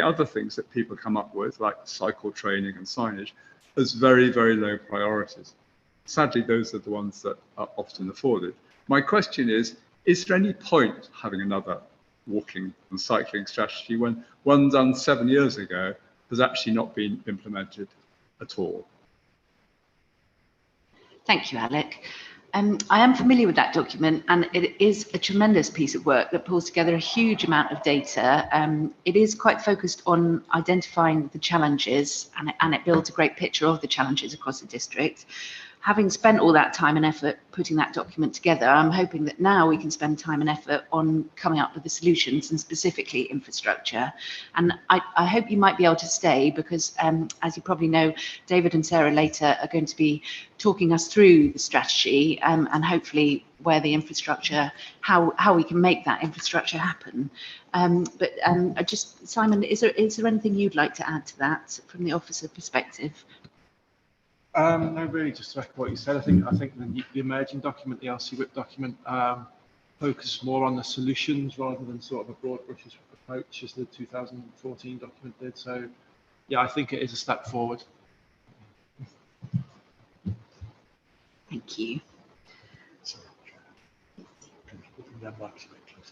other things that people come up with, like cycle training and signage, as very, very low priorities. Sadly, those are the ones that are often afforded. My question is there any point having another walking and cycling strategy when one done 7 years ago has actually not been implemented at all? Thank you, Alec. I am familiar with that document, and it is a tremendous piece of work that pulls together a huge amount of data. It is quite focused on identifying the challenges, and it builds a great picture of the challenges across the district. Having spent all that time and effort putting that document together, I'm hoping that now we can spend time and effort on coming up with the solutions and specifically infrastructure. And I hope you might be able to stay because, as you probably know, David and Sarah later are going to be talking us through the strategy and hopefully where the infrastructure, how we can make that infrastructure happen. Just, Simon, is there anything you'd like to add to that from the officer perspective? No, really, just to echo what you said. I think the emerging document, the LC WIP document, focuses more on the solutions rather than sort of a broad brush approach as the 2014 document did. So, yeah, I think it is a step forward. Thank you.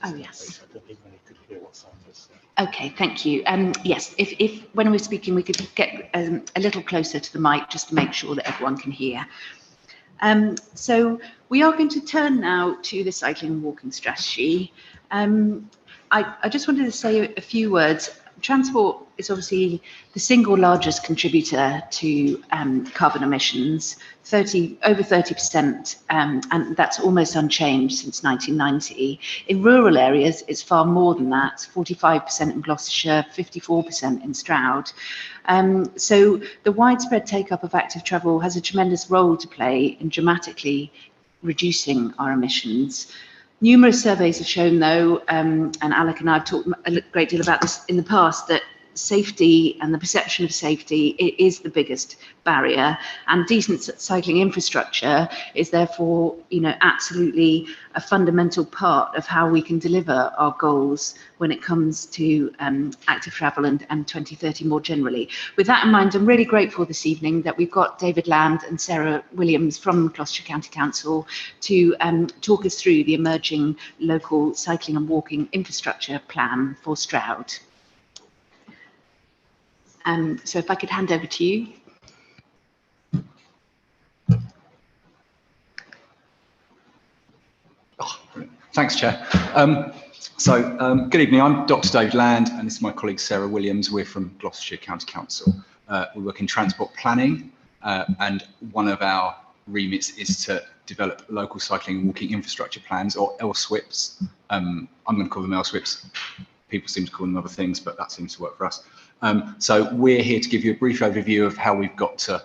Oh, yes. Okay, thank you. Yes, if when we're speaking, we could get a little closer to the mic just to make sure that everyone can hear. So we are going to turn now to the cycling and walking strategy. I just wanted to say a few words. Transport is obviously the single largest contributor to carbon emissions, over 30%, and that's almost unchanged since 1990. In rural areas, it's far more than that, 45% in Gloucestershire, 54% in Stroud. So the widespread take-up of active travel has a tremendous role to play in dramatically reducing our emissions. Numerous surveys have shown, though, and Alec and I have talked a great deal about this in the past, that safety and the perception of safety is the biggest barrier, and decent cycling infrastructure is therefore, absolutely a fundamental part of how we can deliver our goals when it comes to active travel and 2030 more generally. With that in mind, I'm really grateful this evening that we've got David Land and Sarah Williams from Gloucestershire County Council to talk us through the emerging local cycling and walking infrastructure plan for Stroud. So if I could hand over to you. Thanks, Chair. Good evening. I'm Dr. David Land, and this is my colleague Sarah Williams. We're from Gloucestershire County Council. We work in transport planning, and one of our remits is to develop local cycling and walking infrastructure plans, or LSWIPs. I'm going to call them LSWIPs. People seem to call them other things, but that seems to work for us. So we're here to give you a brief overview of how we've got to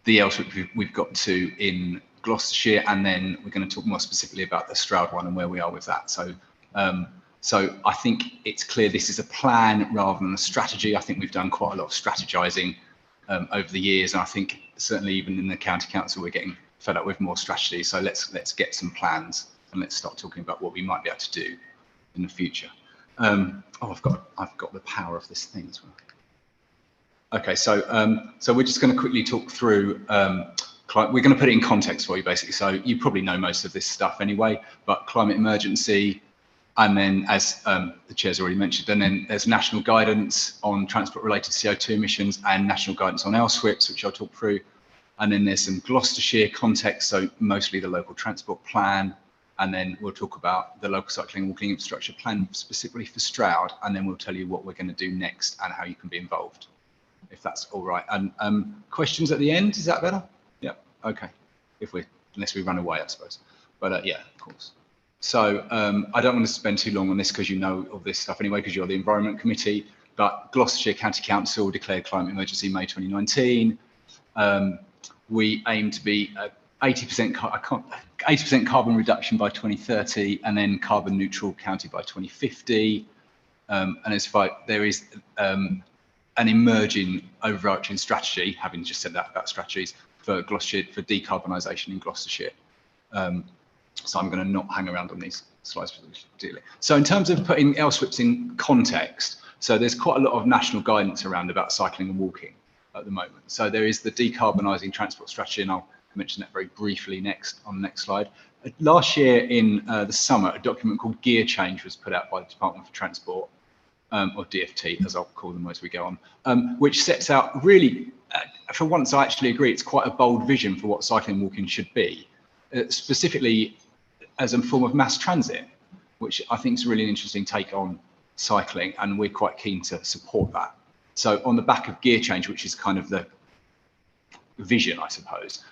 the LSWIP we've got to in Gloucestershire, and then we're going to talk more specifically about the Stroud one and where we are with that. So I think it's clear this is a plan rather than a strategy. I think we've done quite a lot of strategizing over the years, and I think certainly even in the County Council we're getting fed up with more strategy. So let's get some plans and let's start talking about what we might be able to do in the future. I've got the power of this thing as well. Okay, so we're just going to quickly talk through. We're going to put it in context for you, basically. So you probably know most of this stuff anyway, but climate emergency, and then as the chair's already mentioned, and then there's national guidance on transport-related CO2 emissions and national guidance on LSWIPs, which I'll talk through. And then there's some Gloucestershire context, so mostly the local transport plan. And then we'll talk about the local cycling and walking infrastructure plan specifically for Stroud, and then we'll tell you what we're going to do next and how you can be involved, if that's all right. And questions at the end, is that better? Yeah, okay. Unless we run away, I suppose. But yeah, of course. So I don't want to spend too long on this because you know all this stuff anyway, because you're the Environment Committee, but Gloucestershire County Council declared climate emergency in May 2019. We aim to be 80% carbon reduction by 2030, and then carbon neutral county by 2050. And there is an emerging overarching strategy, having just said that about strategies, for Gloucestershire, for decarbonisation in Gloucestershire. So I'm going to not hang around on these slides particularly. So in terms of putting LSWIPs in context, So there's quite a lot of national guidance around about cycling and walking at the moment. So there is the decarbonising transport strategy, and I'll mention that very briefly on the next slide. Last year in the summer, a document called Gear Change was put out by the Department for Transport, or DfT, as I'll call them as we go on, which sets out really, for once I actually agree, it's quite a bold vision for what cycling and walking should be, specifically as a form of mass transit, which I think is really an interesting take on cycling, and we're quite keen to support that. So on the back of Gear Change, which is kind of the vision, I suppose,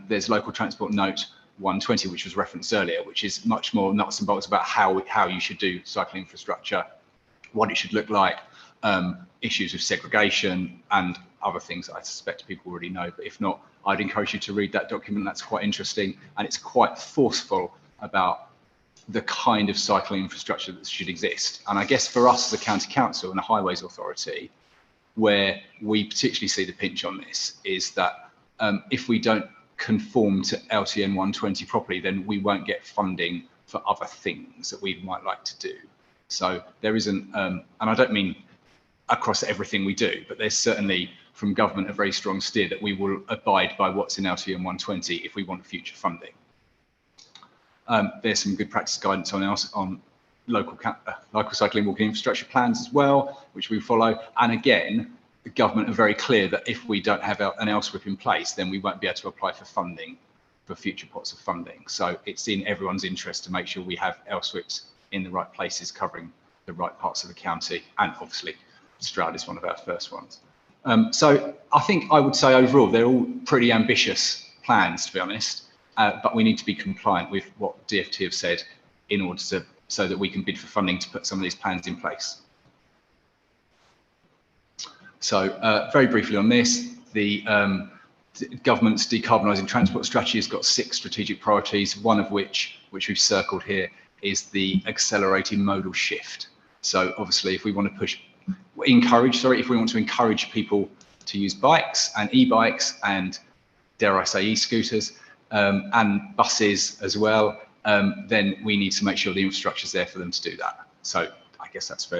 there's Local Transport Note 120, which was referenced earlier, which is much more nuts and bolts about how you should do cycling infrastructure, what it should look like, issues of segregation and other things that I suspect people already know. But if not, I'd encourage you to read that document. That's quite interesting, and it's quite forceful about the kind of cycling infrastructure that should exist. And I guess for us as a county council and a highways authority, where we particularly see the pinch on this is that if we don't conform to LTN 120 properly, then we won't get funding for other things that we might like to do. So there isn't, and I don't mean across everything we do, but there's certainly from government a very strong steer that we will abide by what's in LTN 120 if we want future funding. There's some good practice guidance on local cycling walking infrastructure plans as well, which we follow. And again, the government are very clear that if we don't have an LSWIP in place, then we won't be able to apply for funding, for future pots of funding. So it's in everyone's interest to make sure we have LSWIPs in the right places, covering the right parts of the county. And obviously, Stroud is one of our first ones. So I think I would say overall, they're all pretty ambitious plans, to be honest. But we need to be compliant with what DfT have said in order to, so that we can bid for funding to put some of these plans in place. So very briefly on this, the government's decarbonising transport strategy has got 6 strategic priorities, one of which we've circled here, is the accelerating modal shift. So obviously, if we want to if we want to encourage people to use bikes and e-bikes and, dare I say, e-scooters, and buses as well, then we need to make sure the infrastructure is there for them to do that. So I guess that's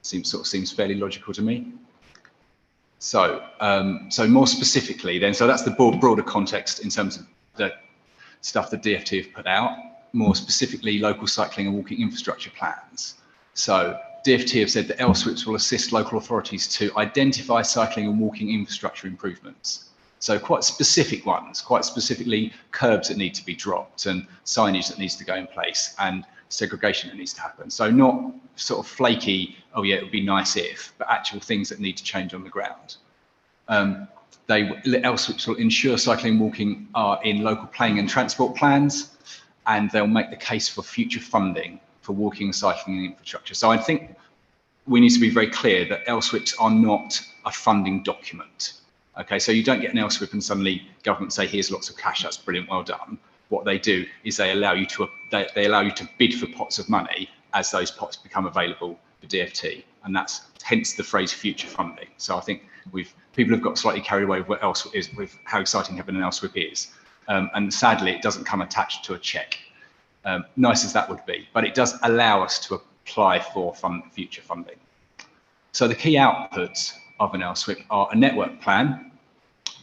seems fairly logical to me. So so more specifically then, so that's the broader context in terms of the stuff that DfT have put out. More specifically, local cycling and walking infrastructure plans. So DfT have said that LSWIPs will assist local authorities to identify cycling and walking infrastructure improvements. So quite specific ones, quite specifically curbs that need to be dropped and signage that needs to go in place and segregation that needs to happen. So not sort of flaky, oh yeah, it would be nice if, but actual things that need to change on the ground. LSWIPs will ensure cycling and walking are in local planning and transport plans, and they'll make the case for future funding for walking and cycling infrastructure. So I think we need to be very clear that LSWIPs are not a funding document. Okay, so you don't get an LSWIP and suddenly government say, here's lots of cash, that's brilliant, well done. What they do is they allow you to bid for pots of money as those pots become available for DfT, and that's hence the phrase future funding. So I think people have got slightly carried away with what LSWIP is, with how exciting having an LSWIP is, and sadly it doesn't come attached to a check. Nice as that would be, but it does allow us to apply for future funding. So the key outputs of an LSWIP are a network plan,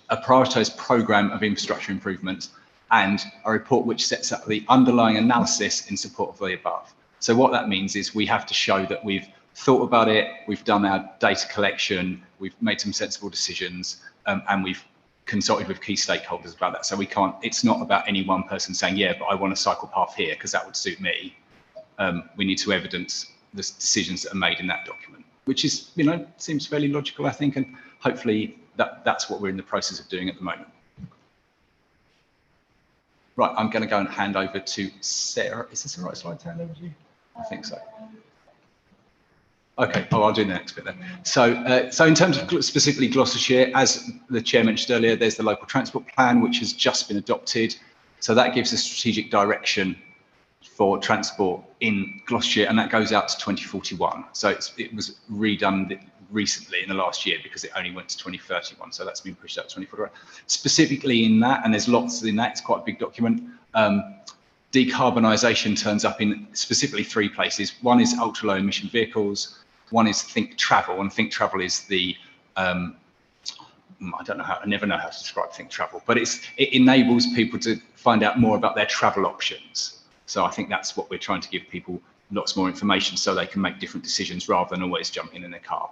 a prioritised programme of infrastructure improvements, and a report which sets up the underlying analysis in support of the above. So what that means is we have to show that we've thought about it, we've done our data collection, we've made some sensible decisions, and we've consulted with key stakeholders about that. So we can't, it's not about any one person saying, yeah, but I want a cycle path here because that would suit me. We need to evidence the decisions that are made in that document, which is, seems fairly logical, I think, and hopefully that's what we're in the process of doing at the moment. Right, I'm going to go and hand over to Sarah. Is this the right slide to hand over to you? I think so. Okay, I'll do the next bit then. So, so in terms of specifically Gloucestershire, as the chair mentioned earlier, there's the local transport plan, which has just been adopted. So that gives a strategic direction for transport in Gloucestershire, and that goes out to 2041. So it was redone recently in the last year because it only went to 2031. So that's been pushed out to 2041. Specifically in that, and there's lots in that, it's quite a big document. Decarbonisation turns up in specifically 3 places. One is ultra low emission vehicles, One is Think Travel, and Think Travel is the I don't know how, I never know how to describe Think Travel, but it enables people to find out more about their travel options. So I think that's what we're trying to give people, lots more information so they can make different decisions rather than always jumping in their car.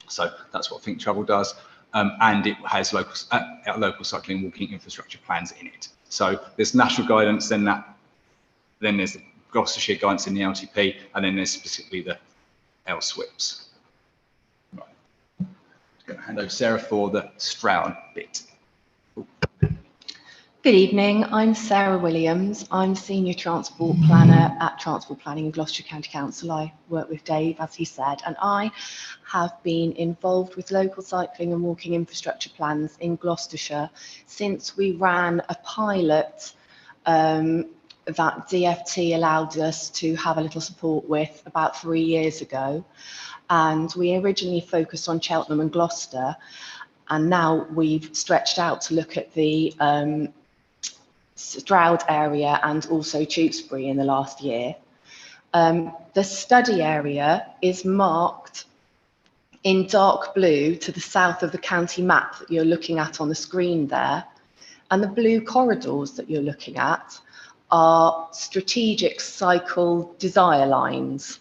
So that's what Think Travel does. And it has local cycling and walking infrastructure plans in it. So there's national guidance, then there's the Gloucestershire guidance in the LTP, and then there's specifically the LSWIPs. Right. I'm going to hand over to Sarah for the Stroud bit. Good evening, I'm Sarah Williams. I'm Senior Transport Planner at Transport Planning in Gloucestershire County Council. I work with Dave, as he said, and I have been involved with local cycling and walking infrastructure plans in Gloucestershire since we ran a pilot that DFT allowed us to have a little support with about 3 years ago. And we originally focused on Cheltenham and Gloucester, and now we've stretched out to look at the Stroud area and also Tewkesbury in the last year. The study area is marked in dark blue to the south of the county map that you're looking at on the screen there. And the blue corridors that you're looking at are strategic cycle desire lines.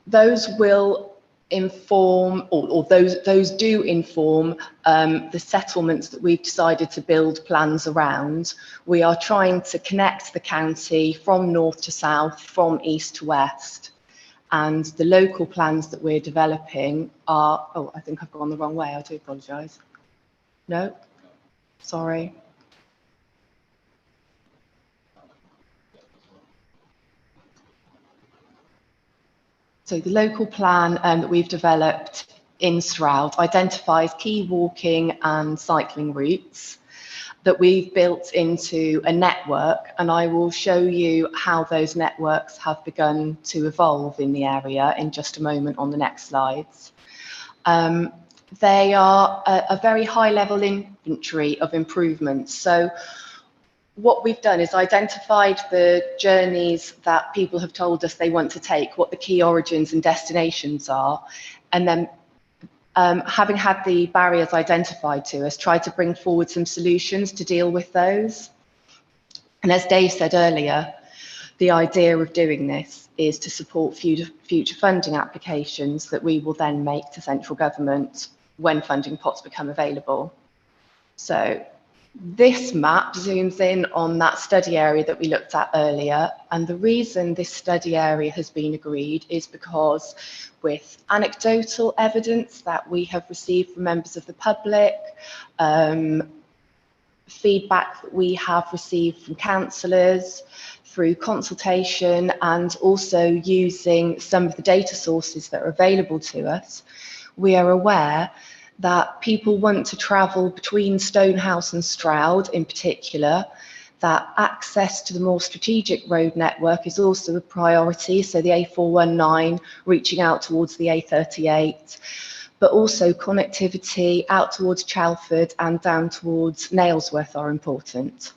Those will inform, or those do inform the settlements that we've decided to build plans around. We are trying to connect the county from north to south, from east to west. And the local plans that we're developing are, oh, I think I've gone the wrong way, I do apologise. No, sorry. So the local plan that we've developed in Stroud identifies key walking and cycling routes that we've built into a network, and I will show you how those networks have begun to evolve in the area in just a moment on the next slides. They are a very high level inventory of improvements. So what we've done is identified the journeys that people have told us they want to take, what the key origins and destinations are, and then having had the barriers identified to us, tried to bring forward some solutions to deal with those. And as Dave said earlier, the idea of doing this is to support future funding applications that we will then make to central government when funding pots become available. So this map zooms in on that study area that we looked at earlier, and the reason this study area has been agreed is because with anecdotal evidence that we have received from members of the public, feedback that we have received from councillors through consultation, and also using some of the data sources that are available to us, we are aware that people want to travel between Stonehouse and Stroud in particular, that access to the more strategic road network is also a priority, so the A419 reaching out towards the A38, but also connectivity out towards Chalford and down towards Nailsworth are important.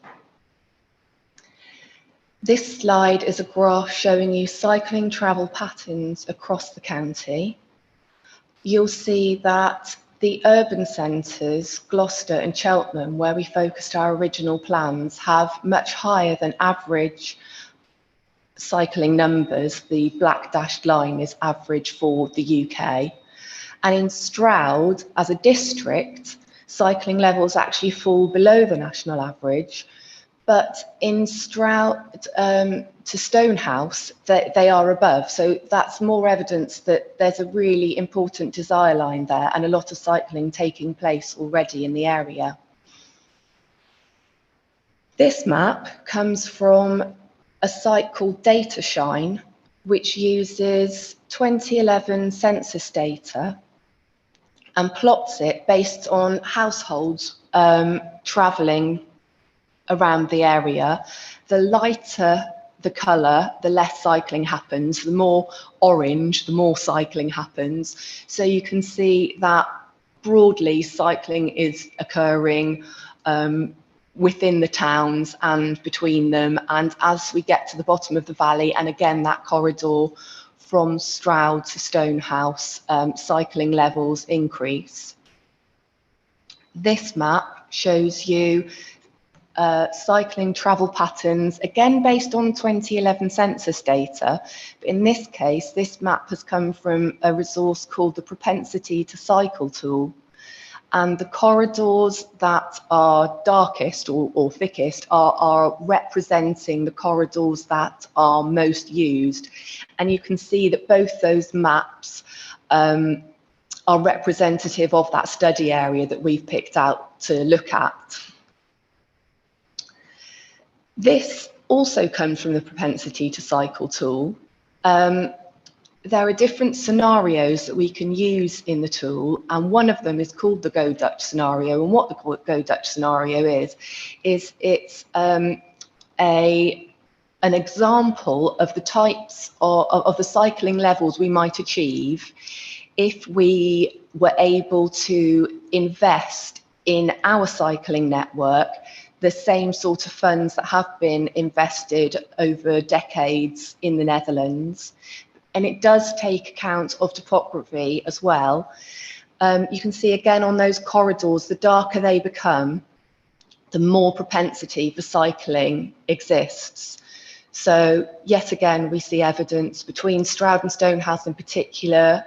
This slide is a graph showing you cycling travel patterns across the county. You'll see that the urban centres, Gloucester and Cheltenham, where we focused our original plans, have much higher than average cycling numbers. The black dashed line is average for the UK. And in Stroud, as a district, cycling levels actually fall below the national average. But in Stroud to Stonehouse, they are above. So that's more evidence that there's a really important desire line there and a lot of cycling taking place already in the area. This map comes from a site called DataShine, which uses 2011 census data and plots it based on households travelling around the area. The lighter the colour, the less cycling happens. The more orange, the more cycling happens. So you can see that broadly cycling is occurring within the towns and between them. And as we get to the bottom of the valley, and again that corridor from Stroud to Stonehouse, cycling levels increase. This map shows you cycling travel patterns, again based on 2011 census data. But in this case, this map has come from a resource called the Propensity to Cycle tool. And the corridors that are darkest or thickest are representing the corridors that are most used. And you can see that both those maps are representative of that study area that we've picked out to look at. This also comes from the Propensity to Cycle tool. There are different scenarios that we can use in the tool, and one of them is called the Go Dutch scenario. And what the Go Dutch scenario is it's an example of the types of the cycling levels we might achieve if we were able to invest in our cycling network the same sort of funds that have been invested over decades in the Netherlands. And it does take account of topography as well. You can see again on those corridors, the darker they become, the more propensity for cycling exists. So yet again, we see evidence between Stroud and Stonehouse in particular,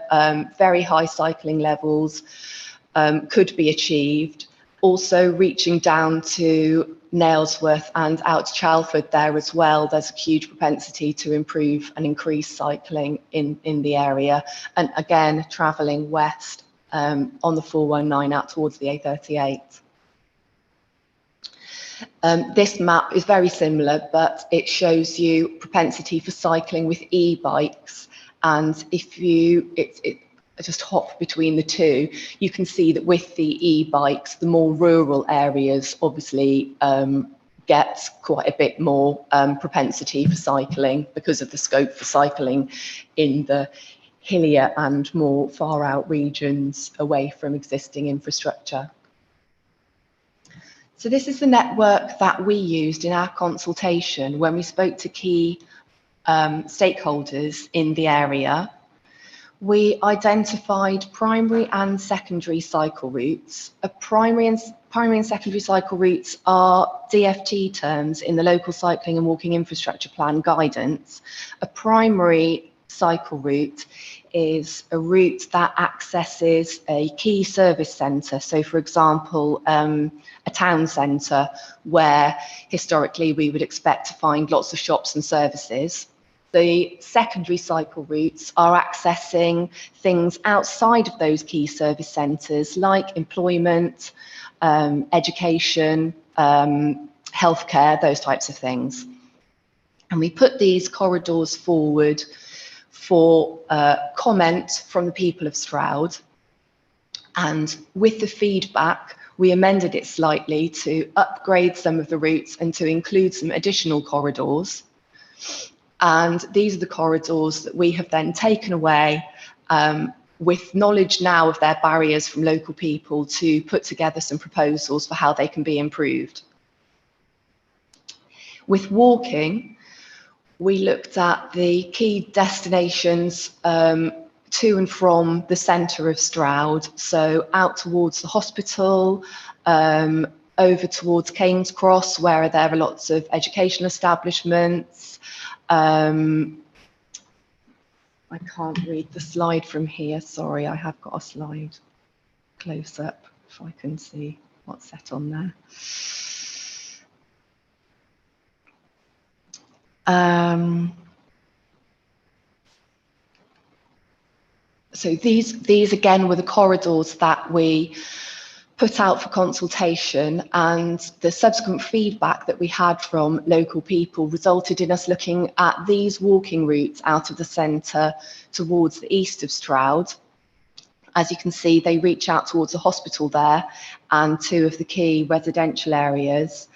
very high cycling levels could be achieved. Also reaching down to Nailsworth and out to Chalford there as well, there's a huge propensity to improve and increase cycling in the area. And again, travelling west on the 419 out towards the A38. This map is very similar, but it shows you propensity for cycling with e-bikes. And if you, just hop between the two, you can see that with the e-bikes, the more rural areas obviously get quite a bit more propensity for cycling because of the scope for cycling in the hillier and more far out regions away from existing infrastructure. So this is the network that we used in our consultation when we spoke to key stakeholders in the area. We identified primary and secondary cycle routes. Primary and secondary cycle routes are DFT terms in the Local Cycling and Walking Infrastructure Plan guidance. A primary cycle route is a route that accesses a key service centre. So for example, a town centre where historically we would expect to find lots of shops and services. The secondary cycle routes are accessing things outside of those key service centres like employment, education, healthcare, those types of things. And we put these corridors forward for comment from the people of Stroud. And with the feedback, we amended it slightly to upgrade some of the routes and to include some additional corridors. And these are the corridors that we have then taken away with knowledge now of their barriers from local people to put together some proposals for how they can be improved. With walking, we looked at the key destinations to and from the centre of Stroud, so out towards the hospital, over towards King's Cross, where there are lots of educational establishments. I can't read the slide from here, sorry, I have got a slide close up if I can see what's set on there. So these again were the corridors that we put out for consultation, and the subsequent feedback that we had from local people resulted in us looking at these walking routes out of the centre towards the east of Stroud. As you can see, they reach out towards the hospital there and two of the key residential areas.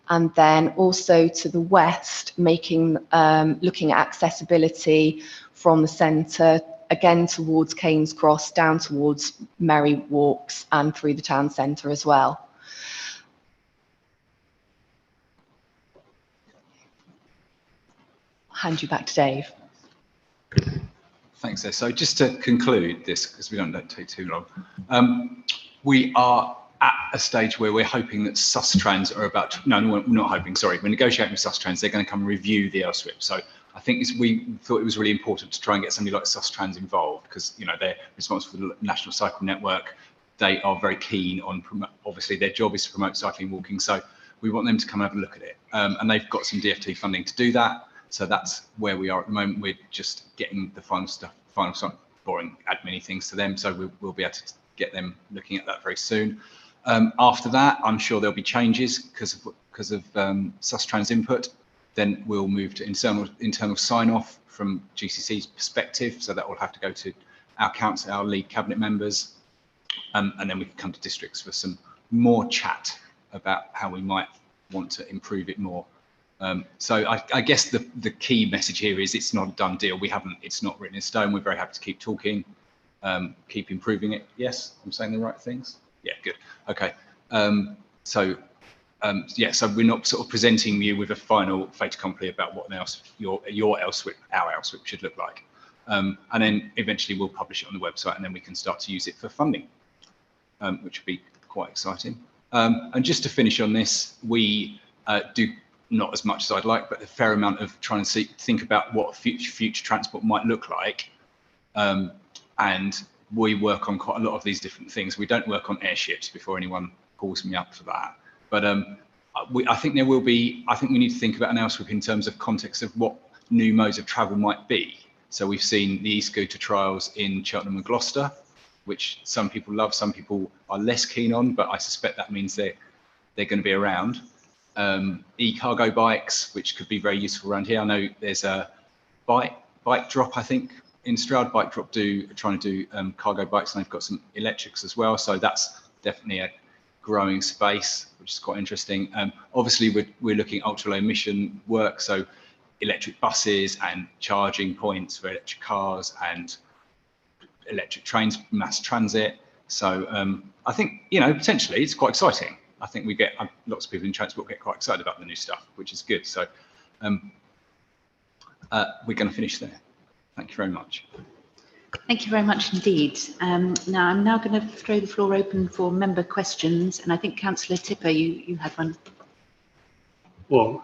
And then also to the west, looking at accessibility from the centre, again towards King's Cross, down towards Merry Walks and through the town centre as well. I'll hand you back to Dave. Thanks, Ed. So just to conclude this, because we don't take too long, we are at a stage where we're hoping that Sustrans are about to, no, we're not hoping, sorry, we're negotiating with Sustrans, they're going to come review the LSWIP. So I think we thought it was really important to try and get somebody like Sustrans involved, because, you know, they're responsible for the National Cycle Network. They are very keen on, obviously their job is to promote cycling walking, so we want them to come and have a look at it. And they've got some DFT funding to do that. So that's where we are at the moment. We're just getting the final stuff, boring admin things to them. So we'll be able to get them looking at that very soon. After that, I'm sure there'll be changes because of Sustrans input. Then we'll move to internal sign-off from GCC's perspective. So that will have to go to our council, our lead cabinet members, and then we can come to districts for some more chat about how we might want to improve it more. So I guess the key message here is it's not a done deal. It's not written in stone. We're very happy to keep talking, keep improving it. Yes, I'm saying the right things. Yeah, good. Okay. So we're not sort of presenting you with a final fait accompli about what else your LSWIP, our LSWIP should look like. And then eventually we'll publish it on the website, and then we can start to use it for funding, which would be quite exciting. And just to finish on this, we do not as much as I'd like, but a fair amount of trying to think about what future transport might look like. And we work on quite a lot of these different things. We don't work on airships, before anyone calls me up for that. But I think we need to think about an LSWIP in terms of context of what new modes of travel might be. So we've seen the e-scooter trials in Cheltenham and Gloucester, which some people love, some people are less keen on, but I suspect that means they're going to be around. E-cargo bikes, which could be very useful around here. I know there's a bike drop, I think, in Stroud. Bike drop trying to do cargo bikes, and they've got some electrics as well. So that's definitely a growing space, which is quite interesting. Obviously, we're looking at ultra low emission work, so electric buses and charging points for electric cars and electric trains, mass transit. So I think, you know, potentially it's quite exciting. I think we get lots of people in transport get quite excited about the new stuff, which is good. So we're going to finish there. Thank you very much. Thank you very much indeed. Now I'm going to throw the floor open for member questions, and I think Councillor Tipper, you had one. Well,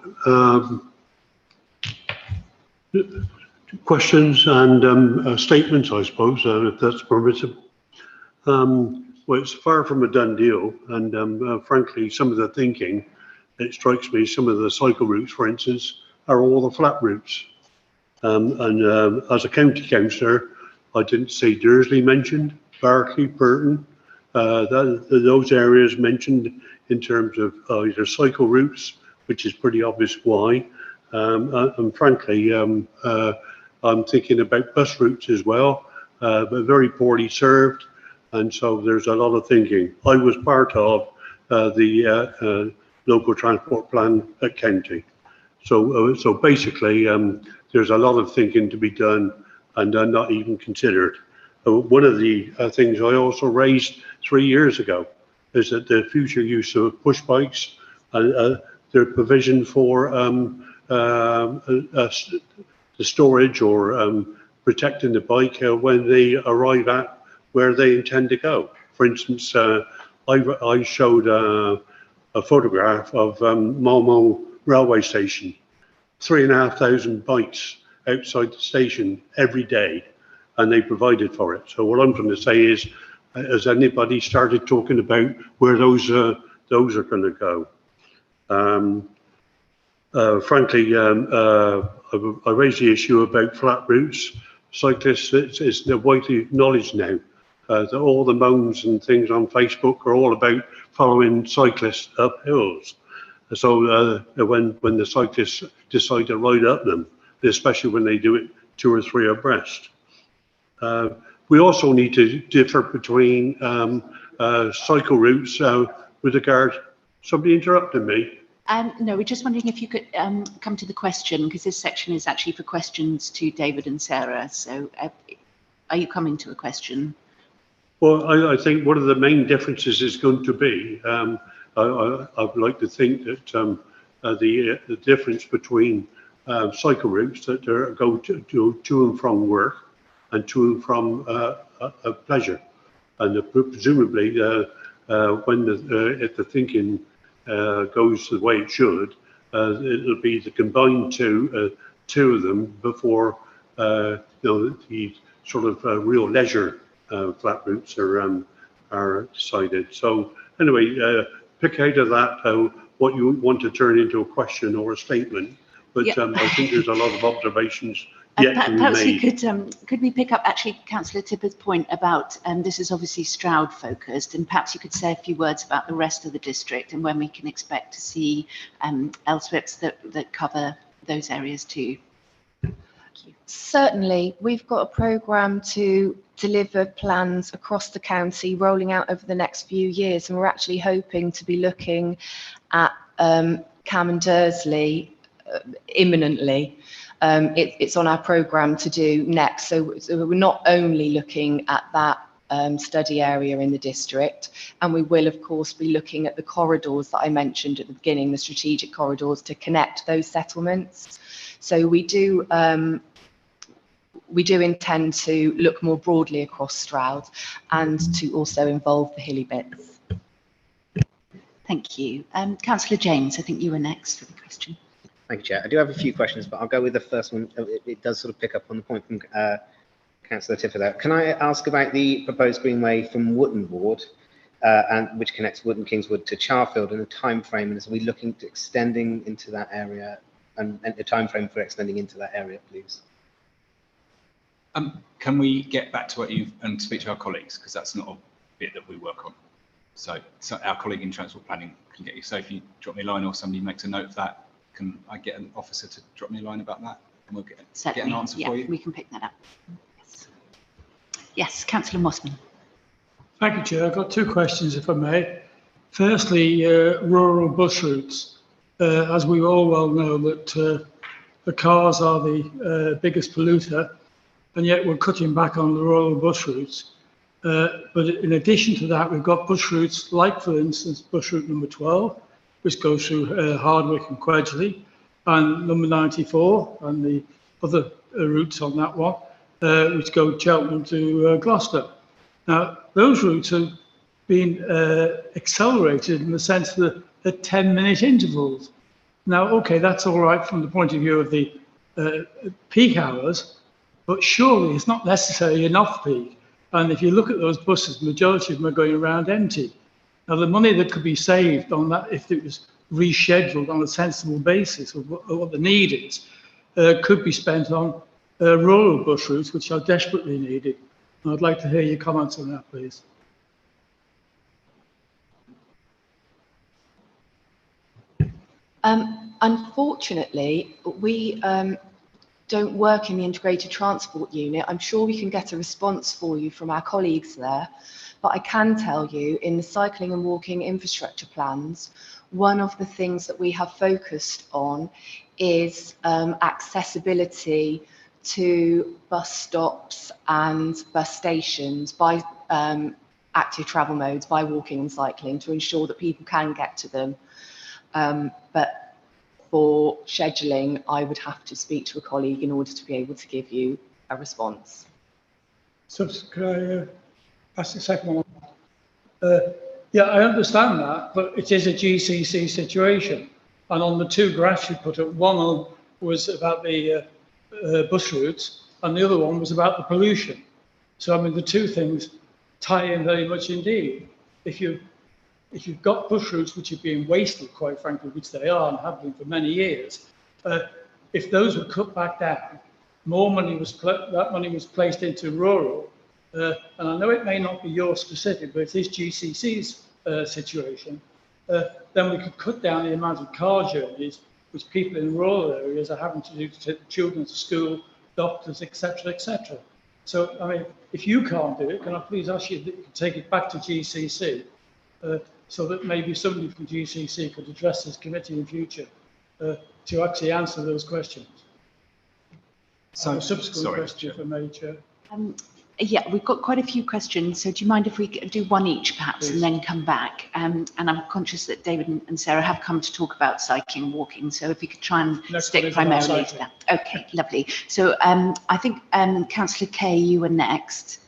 questions and statements, I suppose, if that's permissible. Well, it's far from a done deal, and frankly, some of the thinking, it strikes me, some of the cycle routes, for instance, are all the flat routes. As a county councillor, I didn't see Dursley mentioned, Barclay, Burton, those areas mentioned in terms of either cycle routes, which is pretty obvious why, and frankly, I'm thinking about bus routes as well, but very poorly served. And so there's a lot of thinking. I was part of the local transport plan at county. So basically, there's a lot of thinking to be done and not even considered. One of the things I also raised 3 years ago is that the future use of push bikes and their provision for the storage or protecting the bike when they arrive at where they intend to go. For instance, I showed a photograph of Malmo railway station, 3,500 bikes outside the station every day, and they provided for it. So what I'm trying to say is, has anybody started talking about where those are going to go? Frankly, I raised the issue about flat routes. Cyclists, it's widely acknowledged now that all the moans and things on Facebook are all about following cyclists up hills. So when the cyclists decide to ride up them, especially when they do it 2 or 3 abreast. We also need to differ between cycle routes with regard. Somebody interrupted me. No, we're just wondering if you could come to the question, because this section is actually for questions to David and Sarah. So are you coming to a question? Well, I think one of the main differences is going to be, I'd like to think that the difference between cycle routes that go to and from work and to and from a pleasure. And presumably, when if the thinking goes the way it should, it'll be to combine two of them before the sort of real leisure flat routes are decided. So anyway, pick out of that what you want to turn into a question or a statement. But Yeah. I think there's a lot of observations yet to be Perhaps made. we could we pick up actually Councillor Tipper's point about this is obviously Stroud focused, and perhaps you could say a few words about the rest of the district and when we can expect to see LSWIPs that cover those areas too. Certainly, we've got a programme to deliver plans across the county rolling out over the next few years, and we're actually hoping to be looking at Cam and Dursley imminently. It's on our programme to do next, so we're not only looking at that study area in the district, and we will of course be looking at the corridors that I mentioned at the beginning, the strategic corridors to connect those settlements. So we do intend to look more broadly across Stroud and to also involve the hilly bits. Thank you. Councillor James, I think you were next for the question. Thank you, Chair. I do have a few questions, but I'll go with the first one. It does sort of pick up on the point from Councillor Tipper there. Can I ask about the proposed greenway from Wootton Ward, and which connects Wootton Kingswood to Charfield, and the time frame, and are we looking to extending into that area, and the time frame for extending into that area, please? Can we get back to what you've and speak to our colleagues, because that's not a bit that we work on. So our colleague in transport planning can get you. So if you drop me a line or somebody makes a note of that, can I get an officer to drop me a line about that, and we'll get an answer for you? We can pick that up. Yes, Councillor Mossman. Thank you, Chair. I've got two questions, if I may. Firstly, rural bus routes. As we all well know, that the cars are the biggest polluter, and yet we're cutting back on the rural bus routes. But in addition to that, we've got bus routes like, for instance, bus route number 12, which goes through Hardwick and Quedgeley, and number 94, and the other routes on that one, which go Cheltenham to Gloucester. Now, those routes have been accelerated in the sense that at 10-minute intervals. Now, okay, that's all right from the point of view of the peak hours, but surely it's not necessarily an off-peak. And if you look at those buses, the majority of them are going around empty. Now, the money that could be saved on that, if it was rescheduled on a sensible basis of what the need is, could be spent on rural bus routes, which are desperately needed. And I'd like to hear your comments on that, please. Unfortunately, we don't work in the integrated transport unit. I'm sure we can get a response for you from our colleagues there, but I can tell you in the cycling and walking infrastructure plans, one of the things that we have focused on is accessibility to bus stops and bus stations by active travel modes, by walking and cycling, to ensure that people can get to them. But for scheduling, I would have to speak to a colleague in order to be able to give you a response. So could I ask the second one? Yeah, I understand that, but it is a GCC situation. And on the two graphs you put up, one was about the bus routes, and the other one was about the pollution. So, I mean, the two things tie in very much indeed. If you've got bus routes which are being wasted, quite frankly, which they are and have been for many years, if those were cut back down, more money was that money was placed into rural, and I know it may not be your specific, but it is GCC's situation, then we could cut down the amount of car journeys which people in rural areas are having to do to take children to school, doctors, etc., etc. So, I mean, if you can't do it, can I please ask you that you can take it back to GCC, so that maybe somebody from GCC could address this committee in future to actually answer those questions. So, a subsequent question, if I may, Chair. Yeah, we've got quite a few questions, so do you mind if we do one each perhaps and then come back? And I'm conscious that David and Sarah have come to talk about cycling and walking, so if we could try and stick primarily to that. Okay, lovely. So I think Councillor Kay, you were next.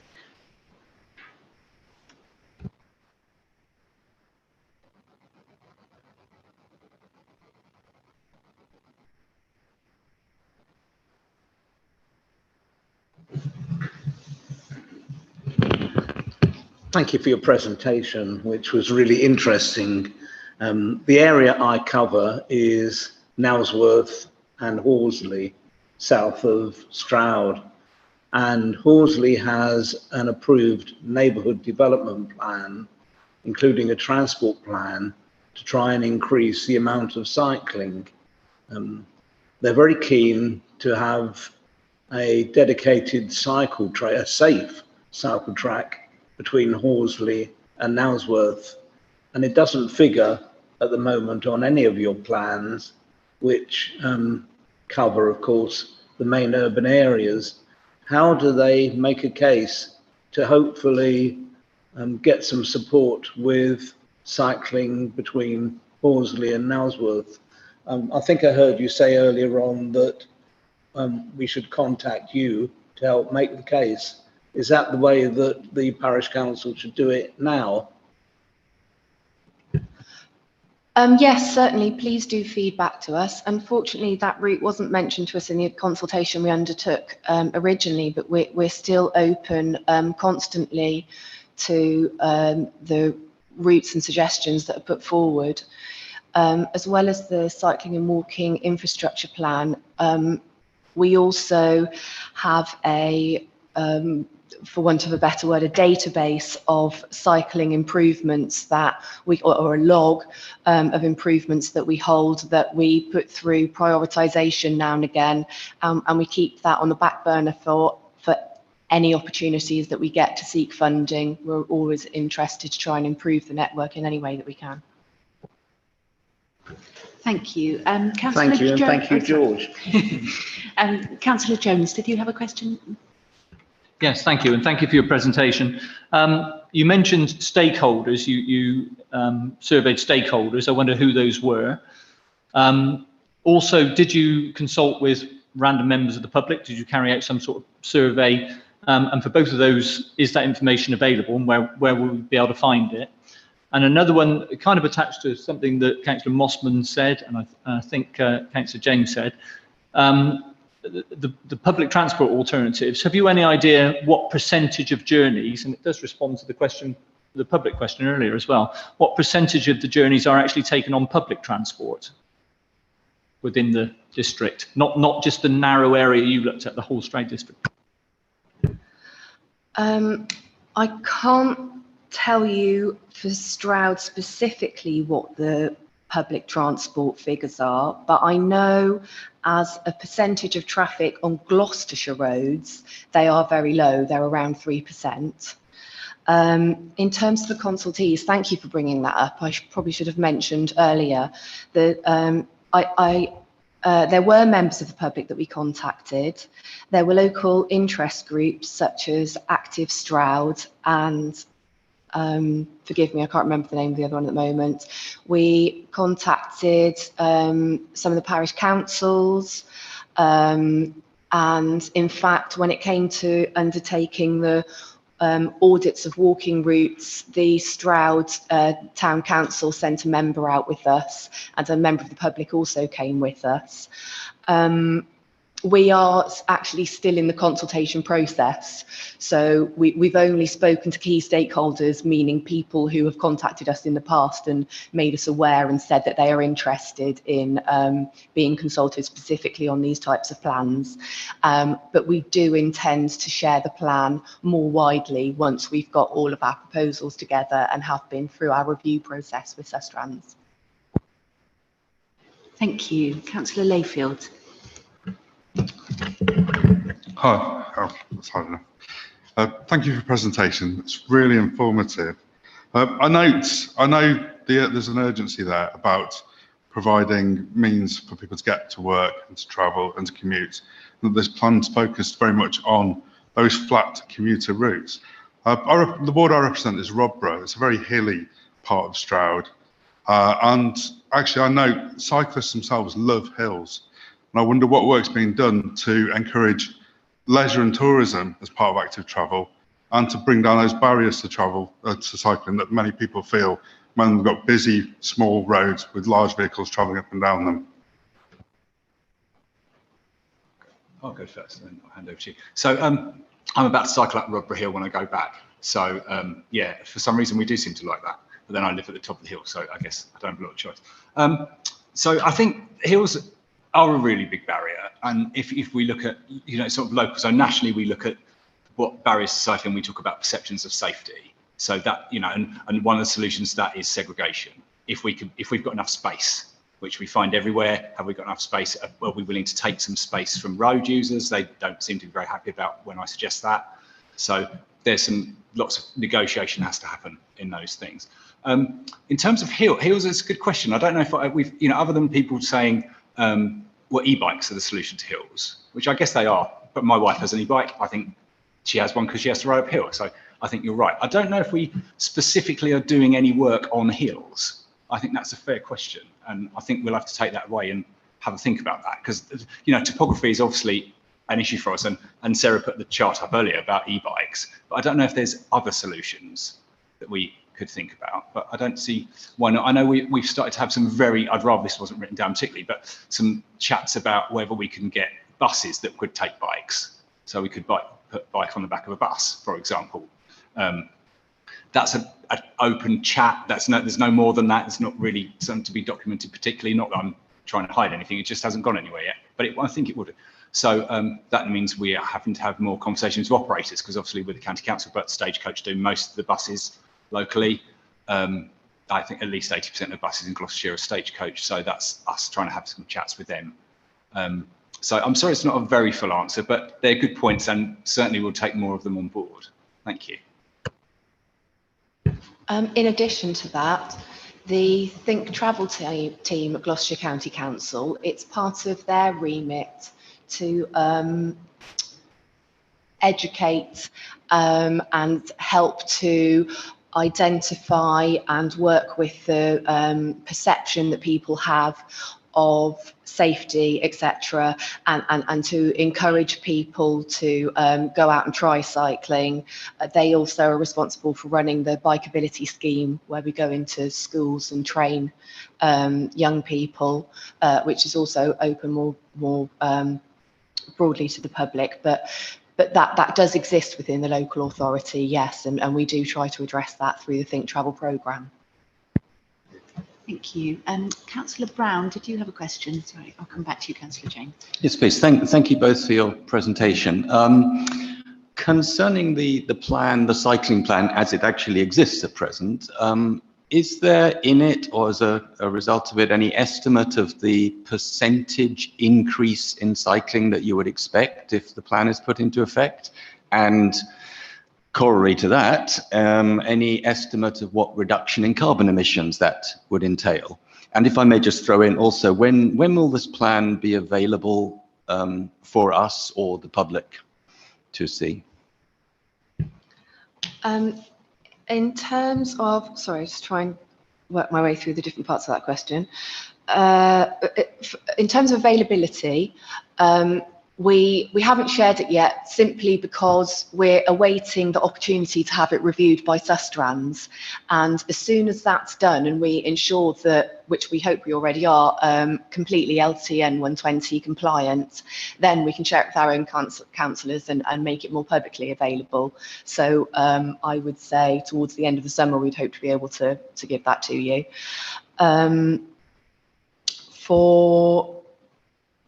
Thank you for your presentation, which was really interesting. The area I cover is Nailsworth and Horsley, south of Stroud. And Horsley has an approved neighbourhood development plan, including a transport plan, to try and increase the amount of cycling. They're very keen to have a dedicated cycle track, a safe cycle track, between Horsley and Nailsworth, and it doesn't figure at the moment on any of your plans, which cover, of course, the main urban areas. How do they make a case to hopefully get some support with cycling between Horsley and Nailsworth? I think I heard you say earlier on that we should contact you to help make the case. Is that the way that the parish council should do it now? Yes, certainly. Please do feed back to us. Unfortunately, that route wasn't mentioned to us in the consultation we undertook originally, but we're still open constantly to the routes and suggestions that are put forward, as well as the cycling and walking infrastructure plan. We also have a for want of a better word, a database of cycling improvements that we, or a log of improvements that we hold, that we put through prioritisation now and again, and we keep that on the back burner for any opportunities that we get to seek funding. We're always interested to try and improve the network in any way that we can. Thank you. Thank you, and thank you, George. Councillor Jones, did you have a question? Yes, thank you, and thank you for your presentation. You mentioned stakeholders, you surveyed stakeholders. I wonder who those were. Also, did you consult with random members of the public? Did you carry out some sort of survey? And for both of those, is that information available, and where will we be able to find it? And another one, kind of attached to something that Councillor Mossman said, and I think Councillor James said, the public transport alternatives. Have you any idea what percentage of journeys, and it does respond to the question, the public question earlier as well, what percentage of the journeys are actually taken on public transport within the district, not just the narrow area you looked at, the whole Stroud district? I can't tell you for Stroud specifically what the public transport figures are, but I know as a percentage of traffic on Gloucestershire roads, they are very low. They're around 3%. In terms of the consultees, thank you for bringing that up. I probably should have mentioned earlier that there were members of the public that we contacted. There were local interest groups such as Active Stroud and forgive me, I can't remember the name of the other one at the moment. We contacted some of the parish councils, and in fact, when it came to undertaking the audits of walking routes, the Stroud Town Council sent a member out with us, and a member of the public also came with us. We are actually still in the consultation process. So we've only spoken to key stakeholders, meaning people who have contacted us in the past and made us aware and said that they are interested in being consulted specifically on these types of plans. But we do intend to share the plan more widely once we've got all of our proposals together and have been through our review process with Sustrans. Thank you. Councillor Layfield. Hi, that's hard enough. Thank you for your presentation. It's really informative. I know there's an urgency there about providing means for people to get to work and to travel and to commute. And this plan's focused very much on those flat commuter routes. The ward I represent is Robborough. It's a very hilly part of Stroud. And actually, I know cyclists themselves love hills. And I wonder what work's being done to encourage leisure and tourism as part of active travel, and to bring down those barriers to travel, to cycling, that many people feel when we've got busy, small roads with large vehicles travelling up and down them. I'll go first and then I'll hand over to you. So I'm about to cycle up Robborough Hill when I go back. So yeah, for some reason we do seem to like that. But then I live at the top of the hill, so I guess I don't have a lot of choice. So I think hills are a really big barrier. And if we look at, sort of local, so nationally we look at what barriers to cycling, we talk about perceptions of safety. So that, and one of the solutions to that is segregation. If we've got enough space, which we find everywhere, have we got enough space? Are we willing to take some space from road users? They don't seem to be very happy about when I suggest that. So there's lots of negotiation has to happen in those things. In terms of hills, it's a good question. I don't know if we've, other than people saying, well, e-bikes are the solution to hills, which I guess they are, but my wife has an e-bike. I think she has one because she has to ride uphill. So I think you're right. I don't know if we specifically are doing any work on hills. I think that's a fair question. And I think we'll have to take that away and have a think about that, because, topography is obviously an issue for us. And Sarah put the chart up earlier about e-bikes, but I don't know if there's other solutions that we could think about, but I don't see why not. I know we've started to have some I'd rather this wasn't written down particularly, but some chats about whether we can get buses that could take bikes. So we could put bike on the back of a bus, for example. That's an open chat. There's no more than that. It's not really something to be documented particularly. Not that I'm trying to hide anything. It just hasn't gone anywhere yet, but I think it would. So that means we are having to have more conversations with operators, because obviously with the county council, but Stagecoach do most of the buses locally. I think at least 80% of buses in Gloucestershire are Stagecoach. So that's us trying to have some chats with them. So I'm sorry it's not a very full answer, but they're good points, and certainly we'll take more of them on board. Thank you. In addition to that, the Think Travel team at Gloucestershire County Council, it's part of their remit to educate and help to identify and work with the perception that people have of safety, etc., and to encourage people to go out and try cycling. They also are responsible for running the Bikeability scheme, where we go into schools and train young people, which is also open more broadly to the public. But that does exist within the local authority, yes, and we do try to address that through the Think Travel programme. Thank you. Councillor Brown, did you have a question? Sorry, I'll come back to you, Councillor James. Yes, please. Thank you both for your presentation. Concerning the plan, the cycling plan as it actually exists at present, is there in it, or as a result of it, any estimate of the percentage increase in cycling that you would expect if the plan is put into effect? And corollary to that, any estimate of what reduction in carbon emissions that would entail? And if I may just throw in also, when will this plan be available for us or the public to see? In terms of, sorry, just try and work my way through the different parts of that question. In terms of availability, we haven't shared it yet, simply because we're awaiting the opportunity to have it reviewed by Sustrans. And as soon as that's done and we ensure that, which we hope we already are, completely LTN 120 compliant, then we can share it with our own councillors and make it more publicly available. So I would say towards the end of the summer, we'd hope to be able to give that to you.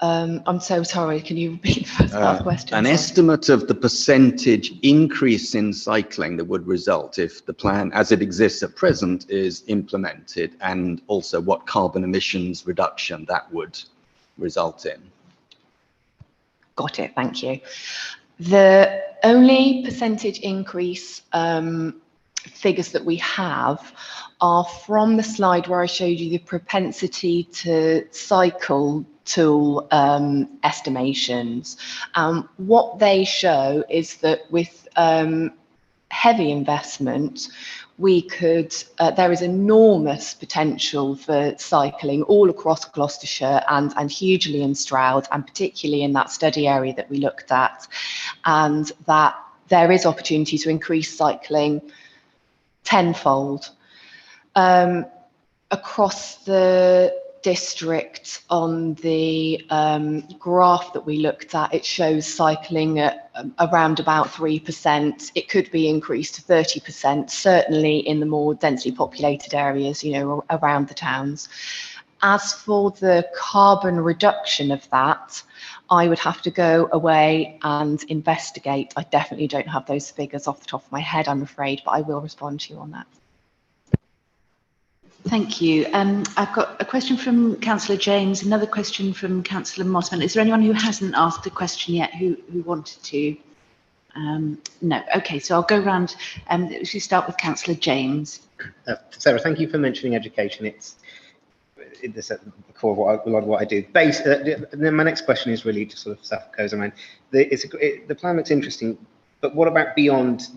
I'm so sorry, can you repeat the first part of the question? An estimate of the percentage increase in cycling that would result if the plan as it exists at present is implemented, and also what carbon emissions reduction that would result in. Got it, thank you. The only percentage increase figures that we have are from the slide where I showed you the propensity to cycle tool estimations. What they show is that with heavy investment, we could, there is enormous potential for cycling all across Gloucestershire and hugely in Stroud, and particularly in that study area that we looked at, and that there is opportunity to increase cycling tenfold. Across the district, on the graph that we looked at, it shows cycling at around about 3%. It could be increased to 30%, certainly in the more densely populated areas, you know, around the towns. As for the carbon reduction of that, I would have to go away and investigate. I definitely don't have those figures off the top of my head, I'm afraid, but I will respond to you on that. Thank you. I've got a question from Councillor James, another question from Councillor Mossman. Is there anyone who hasn't asked a question yet who wanted to? No. Okay, so I'll go round. We should start with Councillor James. Sarah, thank you for mentioning education. It's at the core of what a lot of what I do. Then my next question is really just sort of stuff that goes around. The plan looks interesting, but what about beyond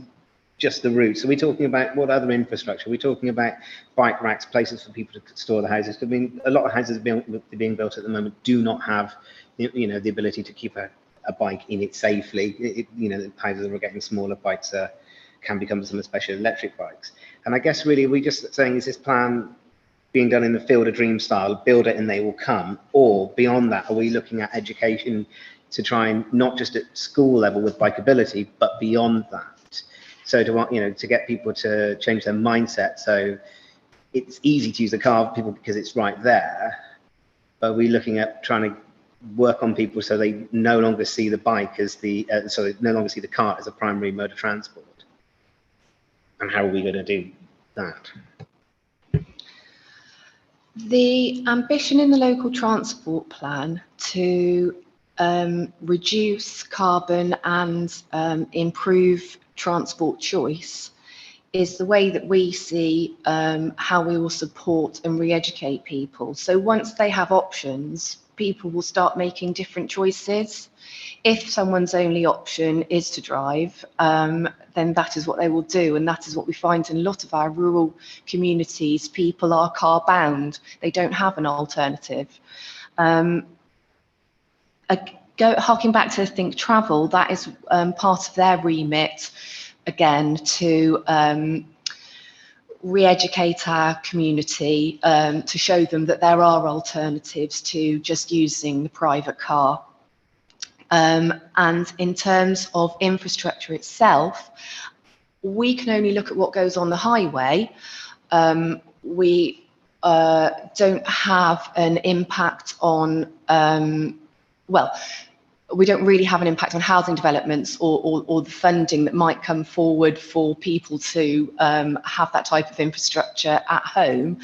just the routes? Are we talking about what other infrastructure? Are we talking about bike racks, places for people to store the houses? I mean, a lot of houses being built at the moment do not have, you know, the ability to keep a bike in it safely. You know, the houses are getting smaller, bikes can become some special electric bikes. And I guess really we're just saying, is this plan being done in the Field of Dreams style, build it and they will come? Or beyond that, are we looking at education to try and not just at school level with bikeability, but beyond that? So to get people to change their mindset, so it's easy to use the car for people because it's right there, but we're looking at trying to work on people so they no longer see the bike as the so they no longer see the car as a primary mode of transport. And how are we going to do that? The ambition in the local transport plan to reduce carbon and improve transport choice is the way that we see how we will support and re-educate people. So once they have options, people will start making different choices. If someone's only option is to drive, then that is what they will do. And that is what we find in a lot of our rural communities. People are car bound. They don't have an alternative. Harking back to Think Travel, that is part of their remit, again, to re-educate our community, to show them that there are alternatives to just using the private car. And in terms of infrastructure itself, we can only look at what goes on the highway. We don't have an impact on, well, we don't really have an impact on housing developments or the funding that might come forward for people to have that type of infrastructure at home.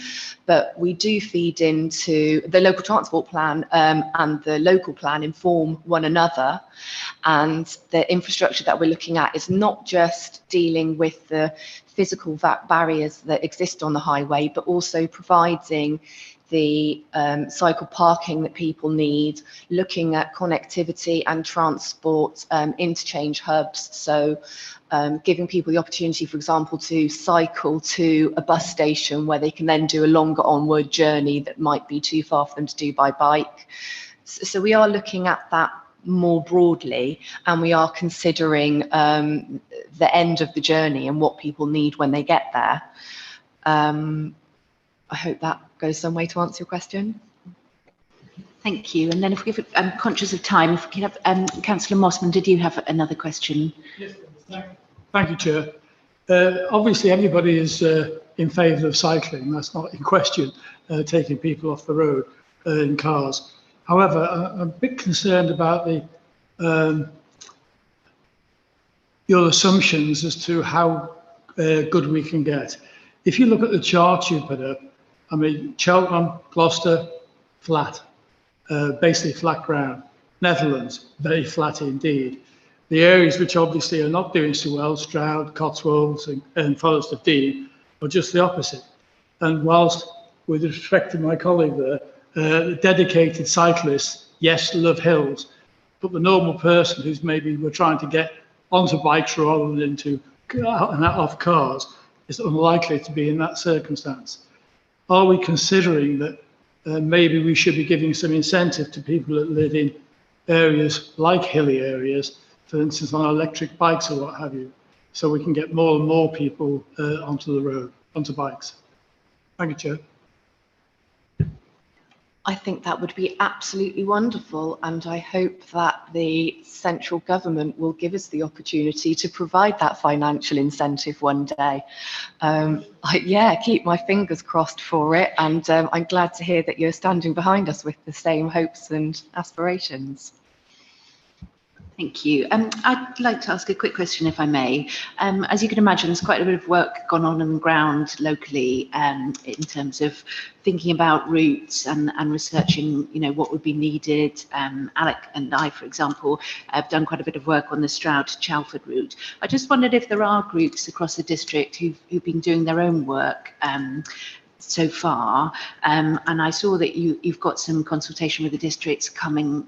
But we do feed into the local transport plan, and the local plan inform one another. And the infrastructure that we're looking at is not just dealing with the physical barriers that exist on the highway, but also providing the cycle parking that people need, looking at connectivity and transport interchange hubs. So giving people the opportunity, for example, to cycle to a bus station where they can then do a longer onward journey that might be too far for them to do by bike. So we are looking at that more broadly, and we are considering the end of the journey and what people need when they get there. I hope that goes some way to answer your question. Thank you. And then if we give, I'm conscious of time, if we could have Councillor Mossman, did you have another question? Yes, thank you, Chair. Obviously, everybody is in favour of cycling. That's not in question, taking people off the road in cars. However, I'm a bit concerned about the your assumptions as to how good we can get. If you look at the chart you put up, I mean, Cheltenham, Gloucester, flat, basically flat ground. Netherlands, very flat indeed. The areas which obviously are not doing so well, Stroud, Cotswolds and Forest of Dean, are just the opposite. And whilst, with respect to my colleague there, dedicated cyclists, yes, love hills, but the normal person who's maybe we're trying to get onto bikes rather than into and off cars is unlikely to be in that circumstance. Are we considering that maybe we should be giving some incentive to people that live in areas like hilly areas, for instance, on electric bikes or what have you, so we can get more and more people onto the road, onto bikes? Thank you, Chair. I think that would be absolutely wonderful, and I hope that the central government will give us the opportunity to provide that financial incentive one day. Yeah, keep my fingers crossed for it, and I'm glad to hear that you're standing behind us with the same hopes and aspirations. Thank you. I'd like to ask a quick question, if I may. As you can imagine, there's quite a bit of work gone on the ground locally in terms of thinking about routes and researching, you know, what would be needed. Alec and I, for example, have done quite a bit of work on the Stroud to Chalford route. I just wondered if there are groups across the district who've been doing their own work so far, and I saw that you've got some consultation with the districts coming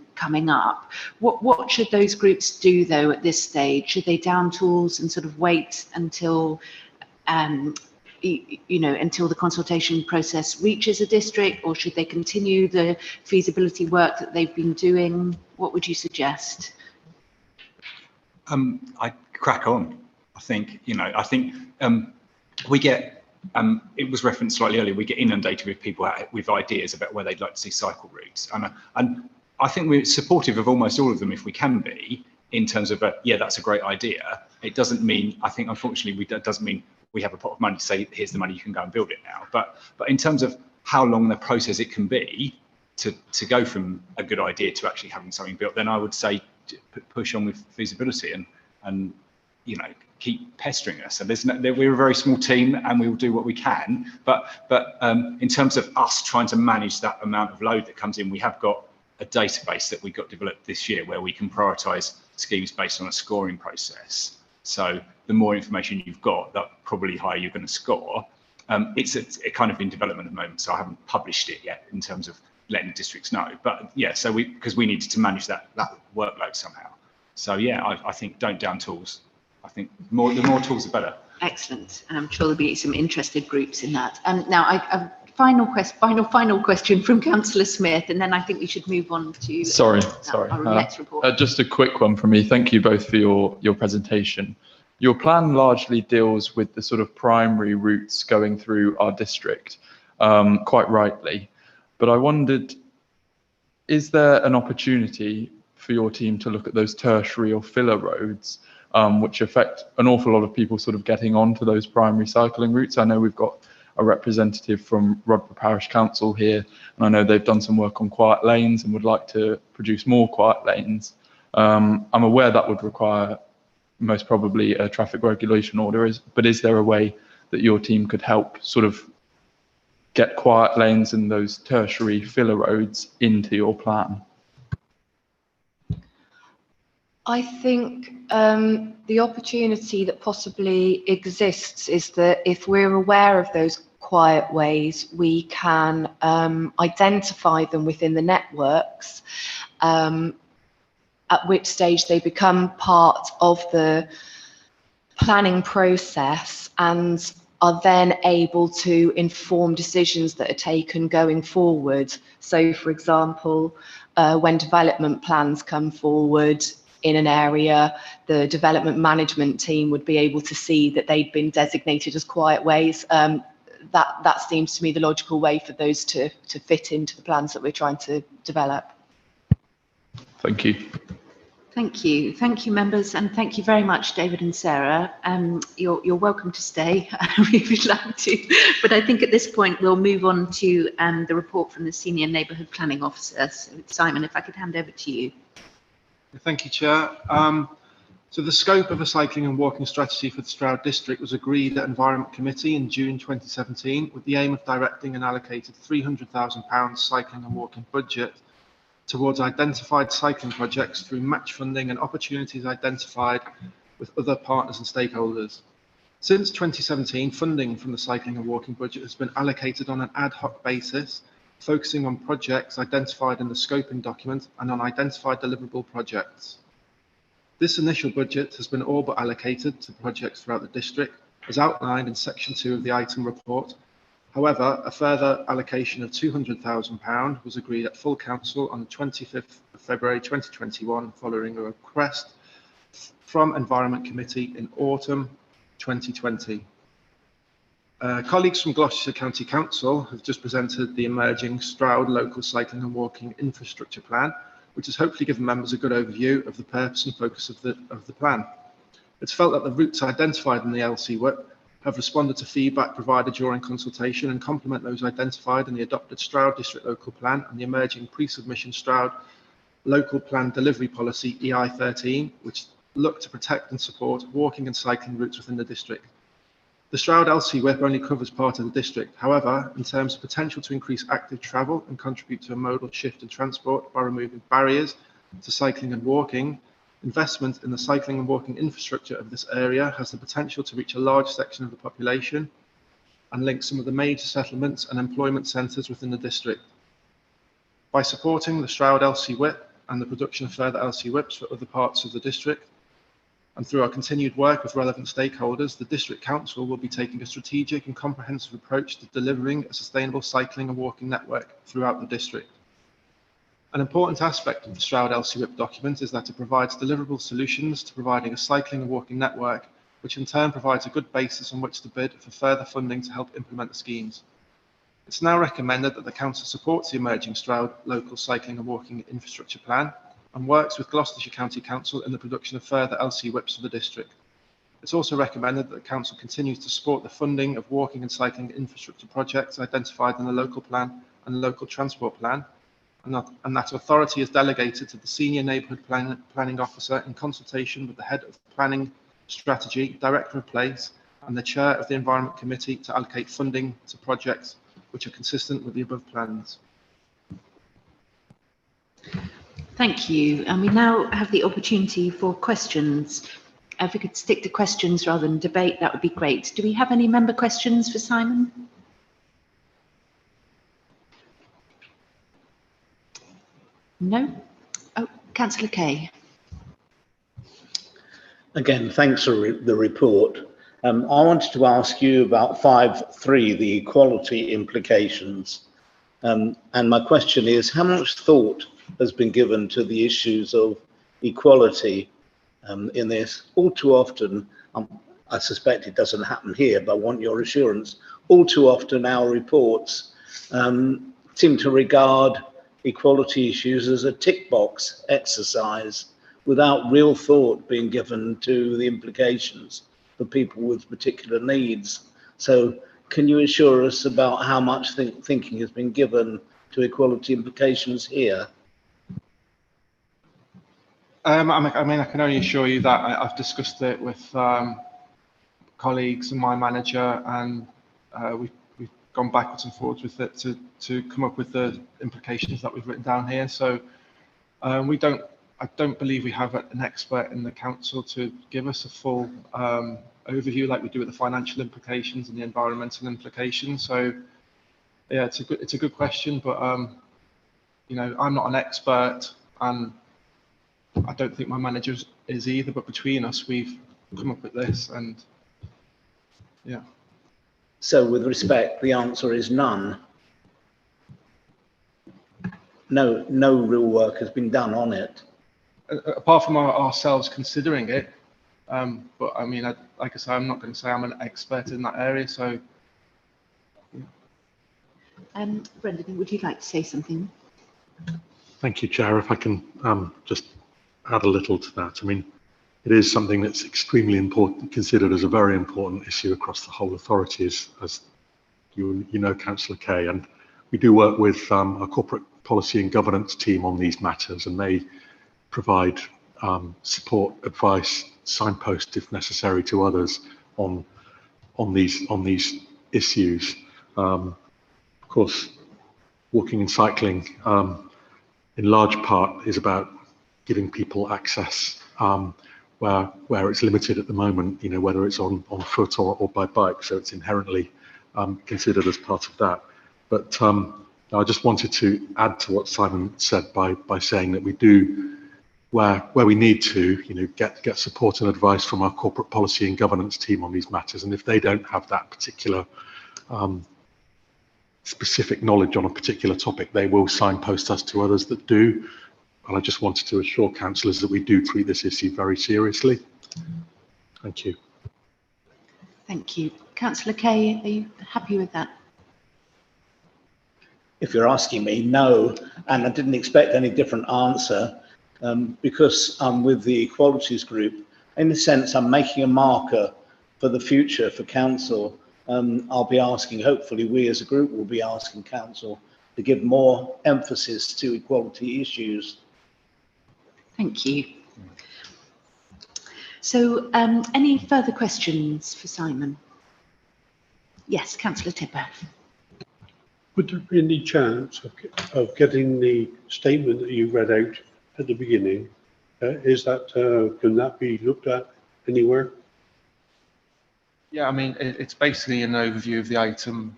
up. What should those groups do though at this stage? Should they down tools and sort of wait until you know, until the consultation process reaches a district, or should they continue the feasibility work that they've been doing? What would you suggest? I crack on. I think, you know, we get, it was referenced slightly earlier, we get inundated with people with ideas about where they'd like to see cycle routes. And I think we're supportive of almost all of them if we can be, in terms of, yeah, that's a great idea. It doesn't mean, I think, unfortunately, it doesn't mean we have a pot of money to say, here's the money, you can go and build it now. But in terms of how long the process it can be to go from a good idea to actually having something built, then I would say push on with feasibility and you know, keep pestering us. And we're a very small team and we will do what we can. But in terms of us trying to manage that amount of load that comes in, we have got a database that we got developed this year where we can prioritise schemes based on a scoring process. So the more information you've got, the probably higher you're going to score. It's a kind of in development at the moment, so I haven't published it yet in terms of letting districts know. But yeah, so because we needed to manage that workload somehow. So yeah, I think don't down tools. I think the more tools the better. Excellent, and I'm sure there'll be some interested groups in that. Now, I final question from Councillor Smith, and then I think we should move on to our next report. Just a quick one from me. Thank you both for your presentation. Your plan largely deals with the sort of primary routes going through our district, quite rightly. But I wondered, is there an opportunity for your team to look at those tertiary or filler roads, which affect an awful lot of people sort of getting onto those primary cycling routes? I know we've got a representative from Rodborough Parish Council here, and I know they've done some work on quiet lanes and would like to produce more quiet lanes. I'm aware that would require most probably a traffic regulation order, but is there a way that your team could help sort of get quiet lanes and those tertiary filler roads into your plan? I think the opportunity that possibly exists is that if we're aware of those quiet ways, we can identify them within the networks, at which stage they become part of the planning process and are then able to inform decisions that are taken going forward. So, for example, when development plans come forward in an area, the development management team would be able to see that they'd been designated as quiet ways. That seems to me the logical way for those to fit into the plans that we're trying to develop. Thank you. Thank you. Thank you, members, and thank you very much, David and Sarah. You're welcome to stay if you'd like to, but I think at this point we'll move on to the report from the Senior Neighbourhood Planning Officer. So, Simon, if I could hand over to you. Thank you, Chair. So the scope of a cycling and walking strategy for the Stroud District was agreed at Environment Committee in June 2017 with the aim of directing an allocated £300,000 cycling and walking budget towards identified cycling projects through match funding and opportunities identified with other partners and stakeholders. Since 2017, funding from the cycling and walking budget has been allocated on an ad hoc basis focusing on projects identified in the scoping document and on identified deliverable projects. This initial budget has been all but allocated to projects throughout the district, as outlined in section 2 of the item report. However, a further allocation of £200,000 was agreed at full council on the 25th of February 2021, following a request from Environment Committee in autumn 2020. Colleagues from Gloucestershire County Council have just presented the emerging Stroud Local Cycling and Walking Infrastructure Plan, which has hopefully given members a good overview of the purpose and focus of the plan. It's felt that the routes identified in the LCWIP have responded to feedback provided during consultation and complement those identified in the adopted Stroud District Local Plan and the emerging pre-submission Stroud Local Plan Delivery Policy EI13, which look to protect and support walking and cycling routes within the district. The Stroud LCWIP only covers part of the district. However, in terms of potential to increase active travel and contribute to a modal shift in transport by removing barriers to cycling and walking, investment in the cycling and walking infrastructure of this area has the potential to reach a large section of the population and link some of the major settlements and employment centres within the district. By supporting the Stroud LCWIP and the production of further LCWIPs for other parts of the district, and through our continued work with relevant stakeholders, the District Council will be taking a strategic and comprehensive approach to delivering a sustainable cycling and walking network throughout the district. An important aspect of the Stroud LCWIP document is that it provides deliverable solutions to providing a cycling and walking network, which in turn provides a good basis on which to bid for further funding to help implement the schemes. It's now recommended that the Council supports the emerging Stroud Local Cycling and Walking Infrastructure Plan and works with Gloucestershire County Council in the production of further LCWIPs for the district. It's also recommended that the Council continues to support the funding of walking and cycling infrastructure projects identified in the local plan and the local transport plan, and that authority is delegated to the Senior Neighbourhood Planning Officer in consultation with the Head of Planning Strategy, Director of Place, and the Chair of the Environment Committee to allocate funding to projects which are consistent with the above plans. Thank you. And we now have the opportunity for questions. If we could stick to questions rather than debate, that would be great. Do we have any member questions for Simon? No? Oh, Councillor Kay. Again, thanks for the report. I wanted to ask you about 5.3, the equality implications. And my question is, how much thought has been given to the issues of equality in this? All too often, I suspect it doesn't happen here, but I want your assurance, all too often our reports seem to regard equality issues as a tick box exercise without real thought being given to the implications for people with particular needs. So can you assure us about how much thinking has been given to equality implications here? I mean, I can only assure you that I've discussed it with colleagues and my manager, and we've gone backwards and forwards with it to come up with the implications that we've written down here. So I don't believe we have an expert in the council to give us a full overview like we do with the financial implications and the environmental implications. So yeah, it's a good question, but you know, I'm not an expert, and I don't think my manager is either, but between us, we've come up with this, and yeah. So with respect, the answer is none. No real work has been done on it. Apart from ourselves considering it, but I mean, like I say, I'm not going to say I'm an expert in that area, so. Yeah. Brendan, would you like to say something? Thank you, Chair. If I can just add a little to that. I mean, it is something that's extremely important, considered as a very important issue across the whole authority, as you know, Councillor Kay, and we do work with our corporate policy and governance team on these matters, and they provide support, advice, signpost if necessary to others on these issues. Of course, walking and cycling in large part is about giving people access where it's limited at the moment, you know, whether it's on foot or by bike, so it's inherently considered as part of that. But Now, I just wanted to add to what Simon said by saying that we do, where we need to, get support and advice from our corporate policy and governance team on these matters. And if they don't have that particular specific knowledge on a particular topic, they will signpost us to others that do. And I just wanted to assure councillors that we do treat this issue very seriously. Thank you. Thank you. Councillor Kay, are you happy with that? If you're asking me, no, and I didn't expect any different answer because I'm with the Equalities Group. In a sense, I'm making a marker for the future for council. I'll be asking, hopefully we as a group will be asking council to give more emphasis to equality issues. Thank you. So any further questions for Simon? Yes, Councillor Tipper. Would there be any chance of getting the statement that you read out at the beginning? Can that be looked at anywhere? Yeah, I mean, it's basically an overview of the item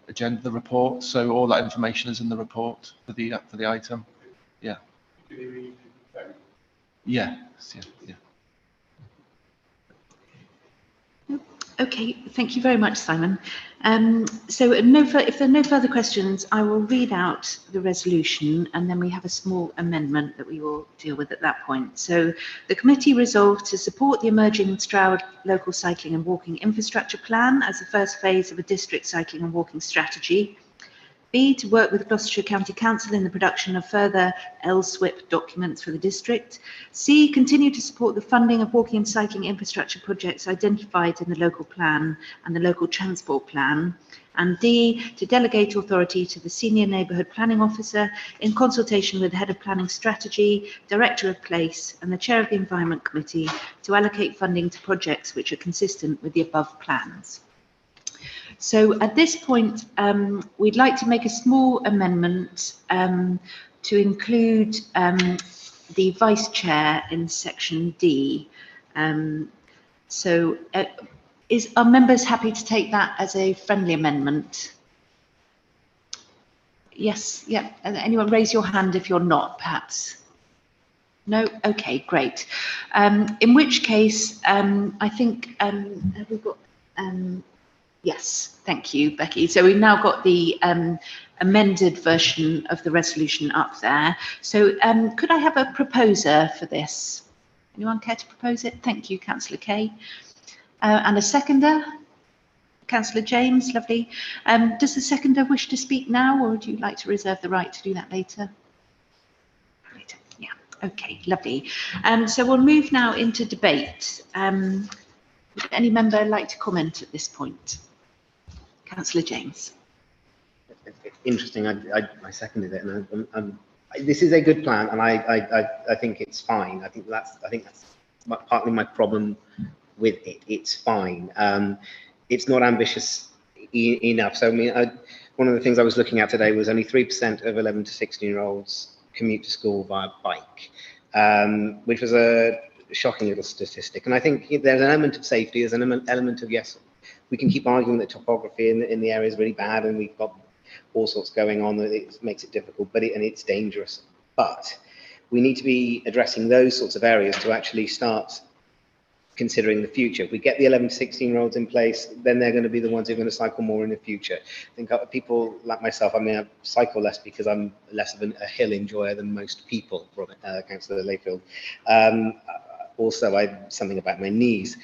agenda, the report. So all that information is in the report for the item. Yeah. Yeah. Yeah. Okay, thank you very much, Simon. So if there are no further questions, I will read out the resolution and then we have a small amendment that we will deal with at that point. So the committee resolved to support the emerging Stroud local cycling and walking infrastructure plan as the first phase of a district cycling and walking strategy. B, to work with Gloucestershire County Council in the production of further LSWIP documents for the district. C, continue to support the funding of walking and cycling infrastructure projects identified in the local plan and the local transport plan. And D, to delegate authority to the Senior Neighbourhood Planning Officer in consultation with the Head of Planning Strategy, Director of Place and the Chair of the Environment Committee to allocate funding to projects which are consistent with the above plans. So at this point, we'd like to make a small amendment to include the Vice Chair in section D. Are members happy to take that as a friendly amendment? Yes, yeah. Anyone raise your hand if you're not, perhaps? No? Okay, great. In which case, I think, have we got... Yes, thank you, Becky. So we've now got the amended version of the resolution up there. So could I have a proposer for this? Anyone care to propose it? Thank you, Councillor Kay. And a seconder? Councillor James, lovely. Does the seconder wish to speak now, or would you like to reserve the right to do that later? Later, yeah, okay, lovely. So we'll move now into debate. Would any member like to comment at this point? Councillor James. Interesting. I seconded it, and this is a good plan, and I think it's fine. I think that's partly my problem with it. It's fine. It's not ambitious enough. So I mean, one of the things I was looking at today was only 3% of 11 to 16-year-olds commute to school via bike, which was a shocking little statistic. And I think there's an element of safety, there's an element of, yes, we can keep arguing that topography in the area is really bad and we've got all sorts going on that it makes it difficult, and it's dangerous. But we need to be addressing those sorts of areas to actually start considering the future. If we get the 11 to 16-year-olds in place, then they're going to be the ones who are going to cycle more in the future. I think people like myself, I mean, I cycle less because I'm less of a hill enjoyer than most people, Councillor Layfield. Also, I have something about my knees.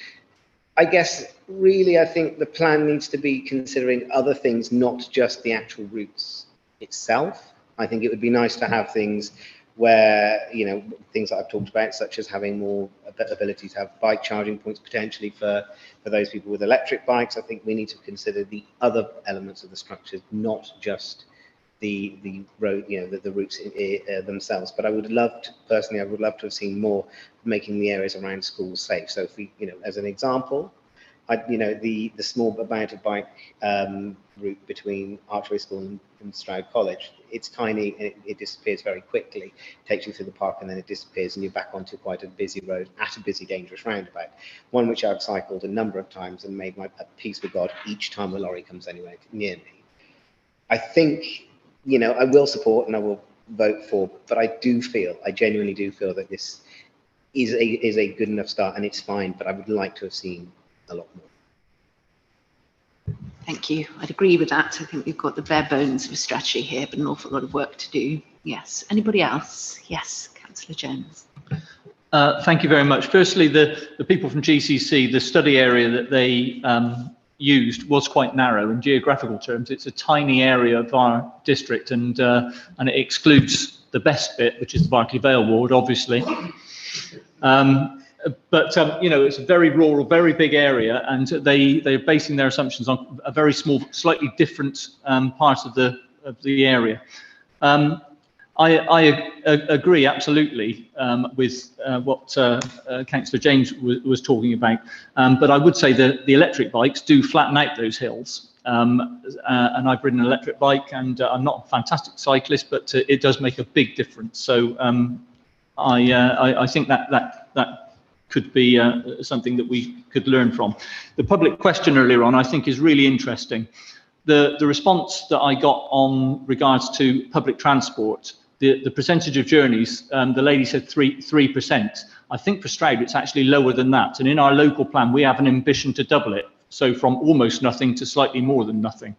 I guess, really, I think the plan needs to be considering other things, not just the actual routes itself. I think it would be nice to have things where, things that I've talked about, such as having more ability to have bike charging points potentially for those people with electric bikes. I think we need to consider the other elements of the structures, not just the road, the routes themselves. But I would love to, personally, I would love to have seen more making the areas around schools safe. So if we, as an example, the small amount of bike route between Archery School and Stroud College, it's tiny and it disappears very quickly. It takes you through the park and then it disappears and you're back onto quite a busy road at a busy, dangerous roundabout. One which I've cycled a number of times and made my peace with God each time a lorry comes anywhere near me. I think you know, I will support and I will vote for, but I genuinely do feel that this is a good enough start, and it's fine, but I would like to have seen a lot more. Thank you. I'd agree with that. I think we've got the bare bones of a strategy here, but an awful lot of work to do. Yes. Anybody else? Yes, Councillor Jones. Thank you very much. Firstly, the people from GCC, the study area that they used was quite narrow in geographical terms. It's a tiny area of our district, and it excludes the best bit, which is the Berkeley Vale ward, obviously. But you know, it's a very rural, very big area, and they're basing their assumptions on a very small, slightly different part of the area. I agree absolutely with what Councillor James was talking about, but I would say that the electric bikes do flatten out those hills. And I've ridden an electric bike, and I'm not a fantastic cyclist, but it does make a big difference. So I think that could be something that we could learn from. The public question earlier on, I think, is really interesting. The response that I got on regards to public transport, the percentage of journeys, the lady said 3%. I think for Stroud it's actually lower than that. And in our local plan, we have an ambition to double it. So from almost nothing to slightly more than nothing.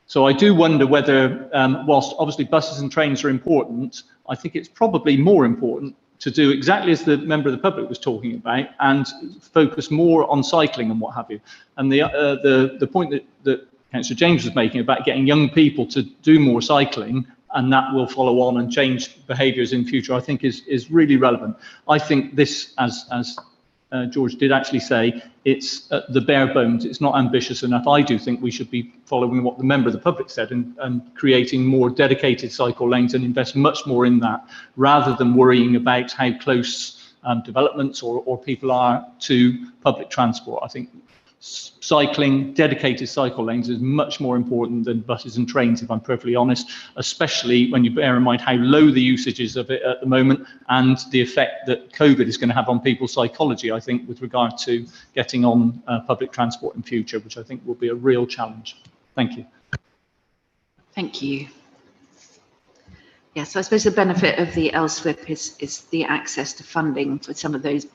So I do wonder whether, whilst obviously buses and trains are important, I think it's probably more important to do exactly as the member of the public was talking about, and focus more on cycling and what have you. And the point that Councillor James was making about getting young people to do more cycling, and that will follow on and change behaviours in future, I think is really relevant. I think this, as George did actually say, it's the bare bones. It's not ambitious enough. I do think we should be following what the member of the public said and creating more dedicated cycle lanes and invest much more in that, rather than worrying about how close developments or people are to public transport. I think cycling, dedicated cycle lanes is much more important than buses and trains, if I'm perfectly honest, especially when you bear in mind how low the usage is of it at the moment, and the effect that COVID is going to have on people's psychology, I think, with regard to getting on public transport in future, which I think will be a real challenge. Thank you. Thank you. Yes, so I suppose the benefit of the LSWIP is the access to funding for some of those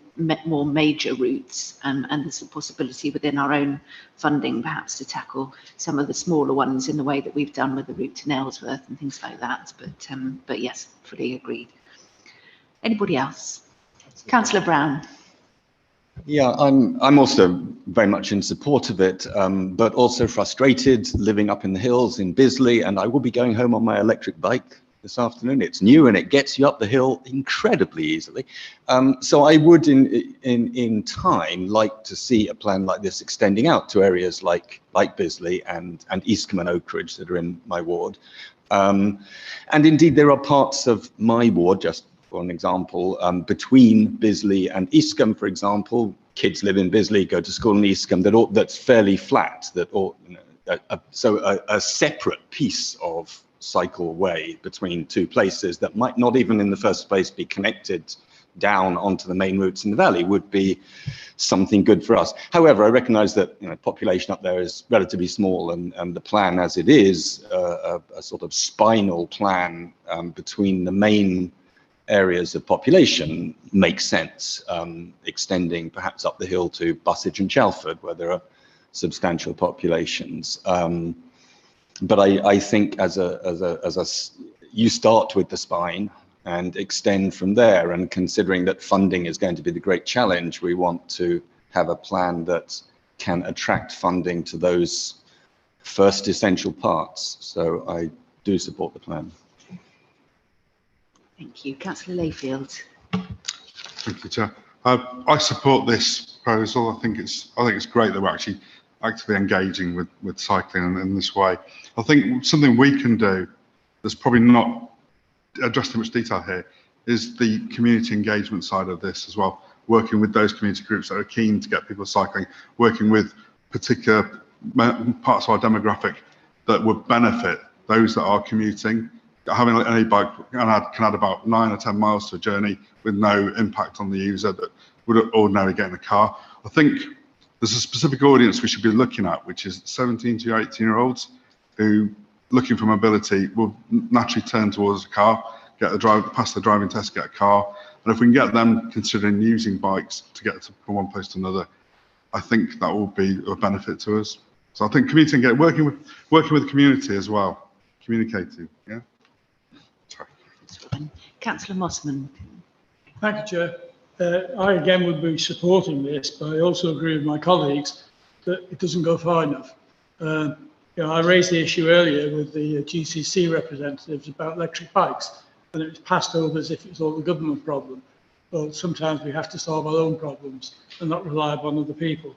more major routes, and there's a possibility within our own funding perhaps to tackle some of the smaller ones in the way that we've done with the route to Nailsworth and things like that. But yes, fully agreed. Anybody else? Councillor Brown. Yeah, I'm also very much in support of it, but also frustrated living up in the hills in Bisley, and I will be going home on my electric bike this afternoon. It's new and it gets you up the hill incredibly easily. So I would in time like to see a plan like this extending out to areas like Bisley and Eastcombe and Oakridge that are in my ward. And indeed there are parts of my ward, just for an example, between Bisley and Eastcombe, for example, kids live in Bisley, go to school in Eastcombe, that's fairly flat, so a separate piece of cycle way between two places that might not even in the first place be connected down onto the main routes in the valley would be something good for us. However, I recognise that population up there is relatively small, and the plan as it is a sort of spinal plan between the main areas of population makes sense, extending perhaps up the hill to Bussage and Chelford where there are substantial populations. But I think you start with the spine and extend from there, and considering that funding is going to be the great challenge, we want to have a plan that can attract funding to those first essential parts. So I do support the plan. Thank you. Councillor Layfield. Thank you, Chair. I support this proposal. I think it's great that we're actually actively engaging with cycling in this way. I think something we can do that's probably not addressed in much detail here is the community engagement side of this as well, working with those community groups that are keen to get people cycling, working with particular parts of our demographic that would benefit those that are commuting. Having an e-bike can add about 9 or 10 miles to a journey with no impact on the user that would ordinarily get in a car. I think there's a specific audience we should be looking at, which is 17 to 18-year-olds who looking for mobility will naturally turn towards a car, pass the driving test, get a car. And if we can get them considering using bikes to get from one place to another, I think that will be a benefit to us. So I think community engagement, working with the community as well, communicating. Yeah. Sorry. Councillor Mossman. Thank you, Chair. I again would be supporting this, but I also agree with my colleagues that it doesn't go far enough. I raised the issue earlier with the GCC representatives about electric bikes, and it was passed over as if it was all the government problem. Well, sometimes we have to solve our own problems and not rely upon other people.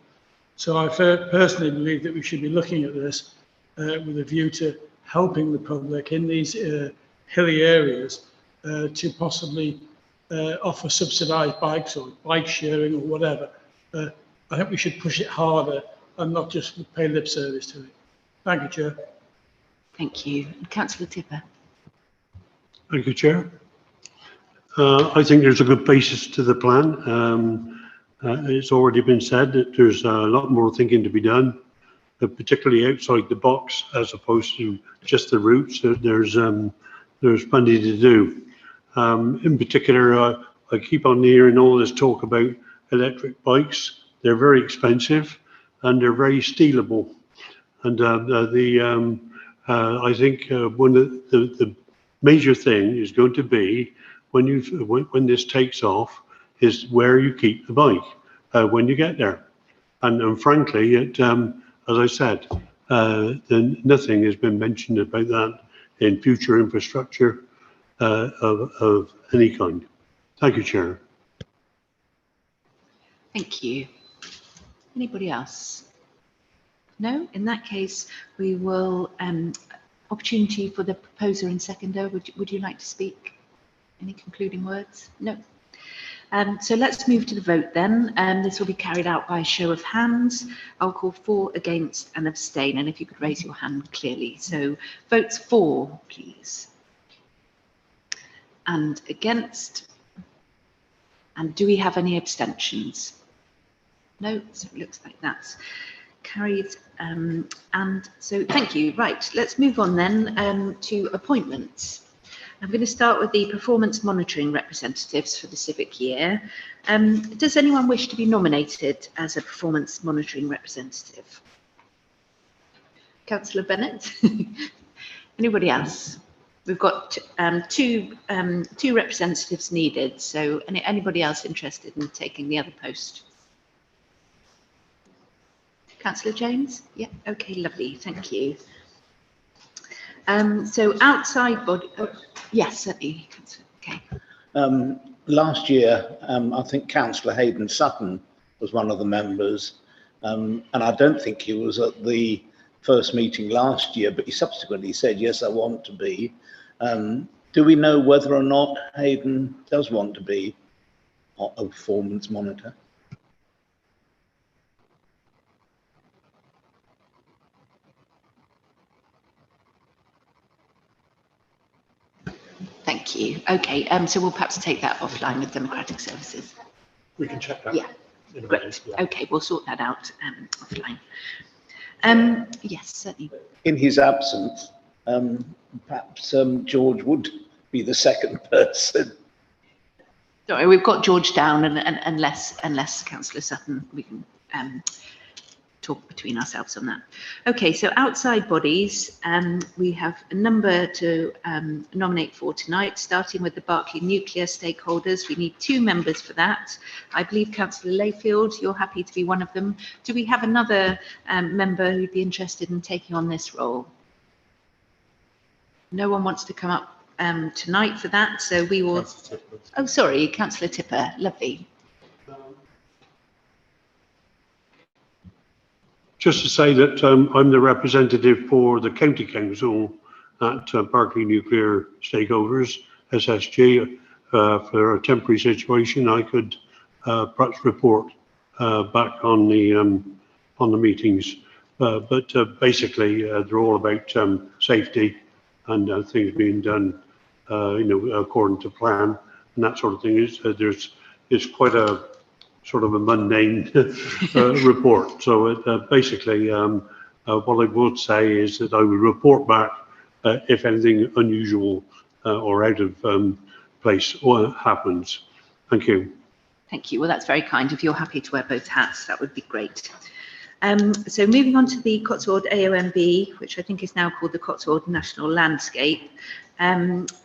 So I personally believe that we should be looking at this with a view to helping the public in these hilly areas to possibly offer subsidised bikes or bike sharing or whatever. I think we should push it harder and not just pay lip service to it. Thank you, Chair. Thank you. Councillor Tipper. Thank you, Chair. I think there's a good basis to the plan. It's already been said that there's a lot more thinking to be done, particularly outside the box as opposed to just the routes. There's plenty to do. In particular, I keep on hearing all this talk about electric bikes. They're very expensive and they're very stealable. And I think one of the major thing is going to be when this takes off is where you keep the bike when you get there. And frankly, as I said, nothing has been mentioned about that in future infrastructure of any kind. Thank you, Chair. Thank you. Anybody else? No? In that case, we will, opportunity for the proposer and seconder. Would you like to speak? Any concluding words? No. So let's move to the vote then. This will be carried out by a show of hands. I'll call for, against and abstain. And if you could raise your hand clearly. So votes for, please. And against. And do we have any abstentions? No, so it looks like that's carried. And so thank you. Right, let's move on then to appointments. I'm going to start with the performance monitoring representatives for the civic year. Does anyone wish to be nominated as a performance monitoring representative? Councillor Bennett? Anybody else? We've got two representatives needed, so anybody else interested in taking the other post? Councillor James? Yeah, okay, lovely, thank you. So outside body, yes, certainly, okay. Last year, I think Councillor Hayden Sutton was one of the members, and I don't think he was at the first meeting last year, but he subsequently said, yes, I want to be. Do we know whether or not Hayden does want to be a performance monitor? Thank you. Okay, so we'll perhaps take that offline with Democratic Services. We can check that. Yeah, great. Minute, yeah. Okay, we'll sort that out offline. Yes, certainly. In his absence, perhaps George would be the second person. Sorry, we've got George down, and unless Councillor Sutton, we can talk between ourselves on that. Okay, so outside bodies, we have a number to nominate for tonight, starting with the Berkeley Nuclear stakeholders. We need 2 members for that. I believe Councillor Layfield, you're happy to be one of them. Do we have another member who'd be interested in taking on this role? No one wants to come up tonight for that, so we will. Oh, sorry, Councillor Tipper, lovely. Just to say that I'm the representative for the County Council at Berkeley Nuclear Stakeholders, SSG. For a temporary situation, I could perhaps report back on the meetings. But basically, they're all about safety and things being done, according to plan and that sort of thing. It's quite a sort of a mundane report. So basically, what I would say is that I would report back if anything unusual or out of place happens. Thank you. Thank you. Well, that's very kind. If you're happy to wear both hats, that would be great. So moving on to the Cotswold AONB, which I think is now called the Cotswold National Landscape.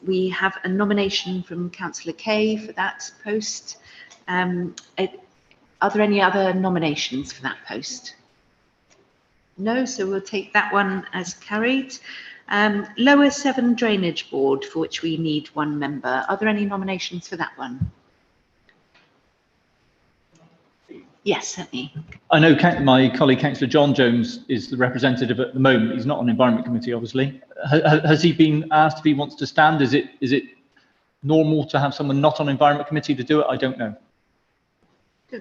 We have a nomination from Councillor Kay for that post. Are there any other nominations for that post? No, so we'll take that one as carried. Lower Severn Drainage Board, for which we need one member. Are there any nominations for that one? Yes, certainly. I know my colleague, Councillor John Jones, is the representative at the moment. He's not on Environment Committee, obviously. Has he been asked if he wants to stand? Is it normal to have someone not on Environment Committee to do it? I don't know.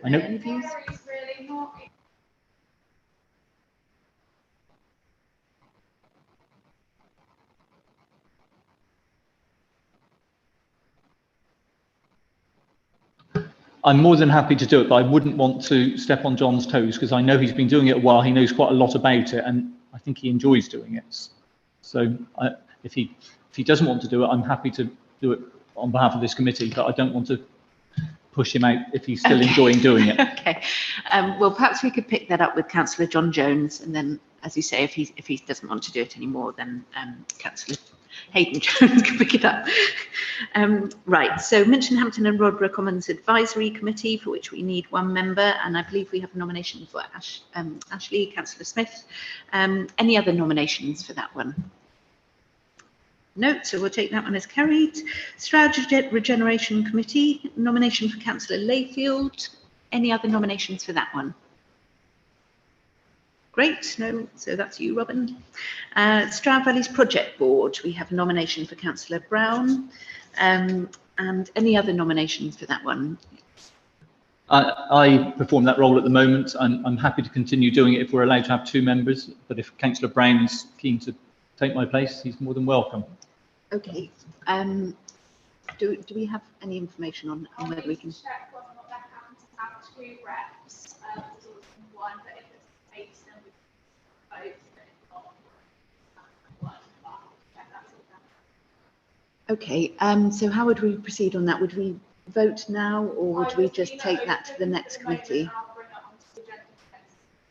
I know. Any views? I'm more than happy to do it, but I wouldn't want to step on John's toes because I know he's been doing it a while. He knows quite a lot about it, and I think he enjoys doing it. So if he doesn't want to do it, I'm happy to do it on behalf of this committee, but I don't want to push him out if he's still enjoying doing it. Okay. Well, perhaps we could pick that up with Councillor John Jones, and then, as you say, if he doesn't want to do it anymore, then Councillor Hayden Jones can pick it up. Right, so Minchin, Hampton and Rodborough Commons Advisory Committee, for which we need one member, and I believe we have a nomination for Ashley, Councillor Smith. Any other nominations for that one? No, so we'll take that one as carried. Stroud Regeneration Committee, nomination for Councillor Layfield. Any other nominations for that one? Great, no, so that's you, Robin. Stroud Valleys Project Board, we have a nomination for Councillor Brown. And any other nominations for that one? I perform that role at the moment. I'm happy to continue doing it if we're allowed to have two members, but if Councillor Brown is keen to take my place, he's more than welcome. Okay. Do we have any information on whether we can? Check whether or not they're happy to have two reps. One, but if it's 8, then we vote. Okay, so how would we proceed on that? Would we vote now, or would we just take that to the next committee?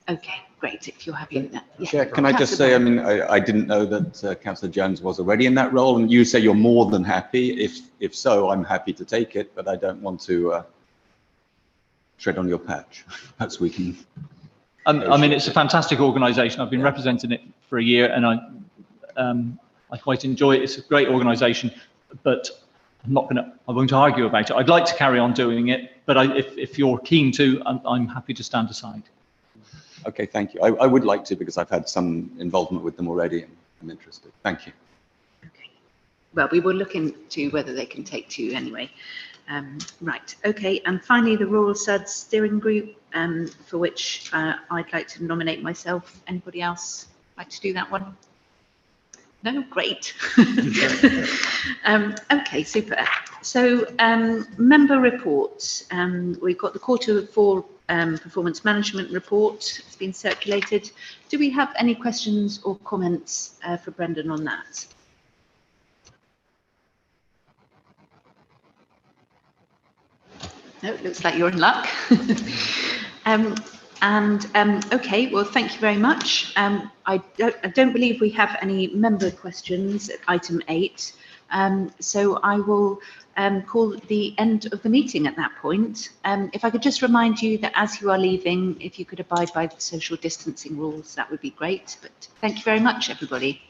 Okay, great, if you're happy with that. Yeah. Chair, can I just say, I mean, I didn't know that Councillor Jones was already in that role, and you say you're more than happy. If so, I'm happy to take it, but I don't want to tread on your patch. Perhaps we can. I mean, it's a fantastic organisation. I've been representing it for a year, and I quite enjoy it. It's a great organisation, but I won't argue about it. I'd like to carry on doing it, but if you're keen to, I'm happy to stand aside. Okay, thank you. I would like to, because I've had some involvement with them already, and I'm interested. Thank you. Okay. Well, we will look into whether they can take two anyway. Right, okay, and finally the Rural Suds Steering Group, for which I'd like to nominate myself. Anybody else like to do that one? No, great. Okay, super. So member reports. We've got the Q4 performance management report. It's been circulated. Do we have any questions or comments for Brendan on that? No, it looks like you're in luck. Okay, well, thank you very much. I don't believe we have any member questions at item 8. So I will call the end of the meeting at that point. If I could just remind you that as you are leaving, if you could abide by the social distancing rules, that would be great. But thank you very much, everybody.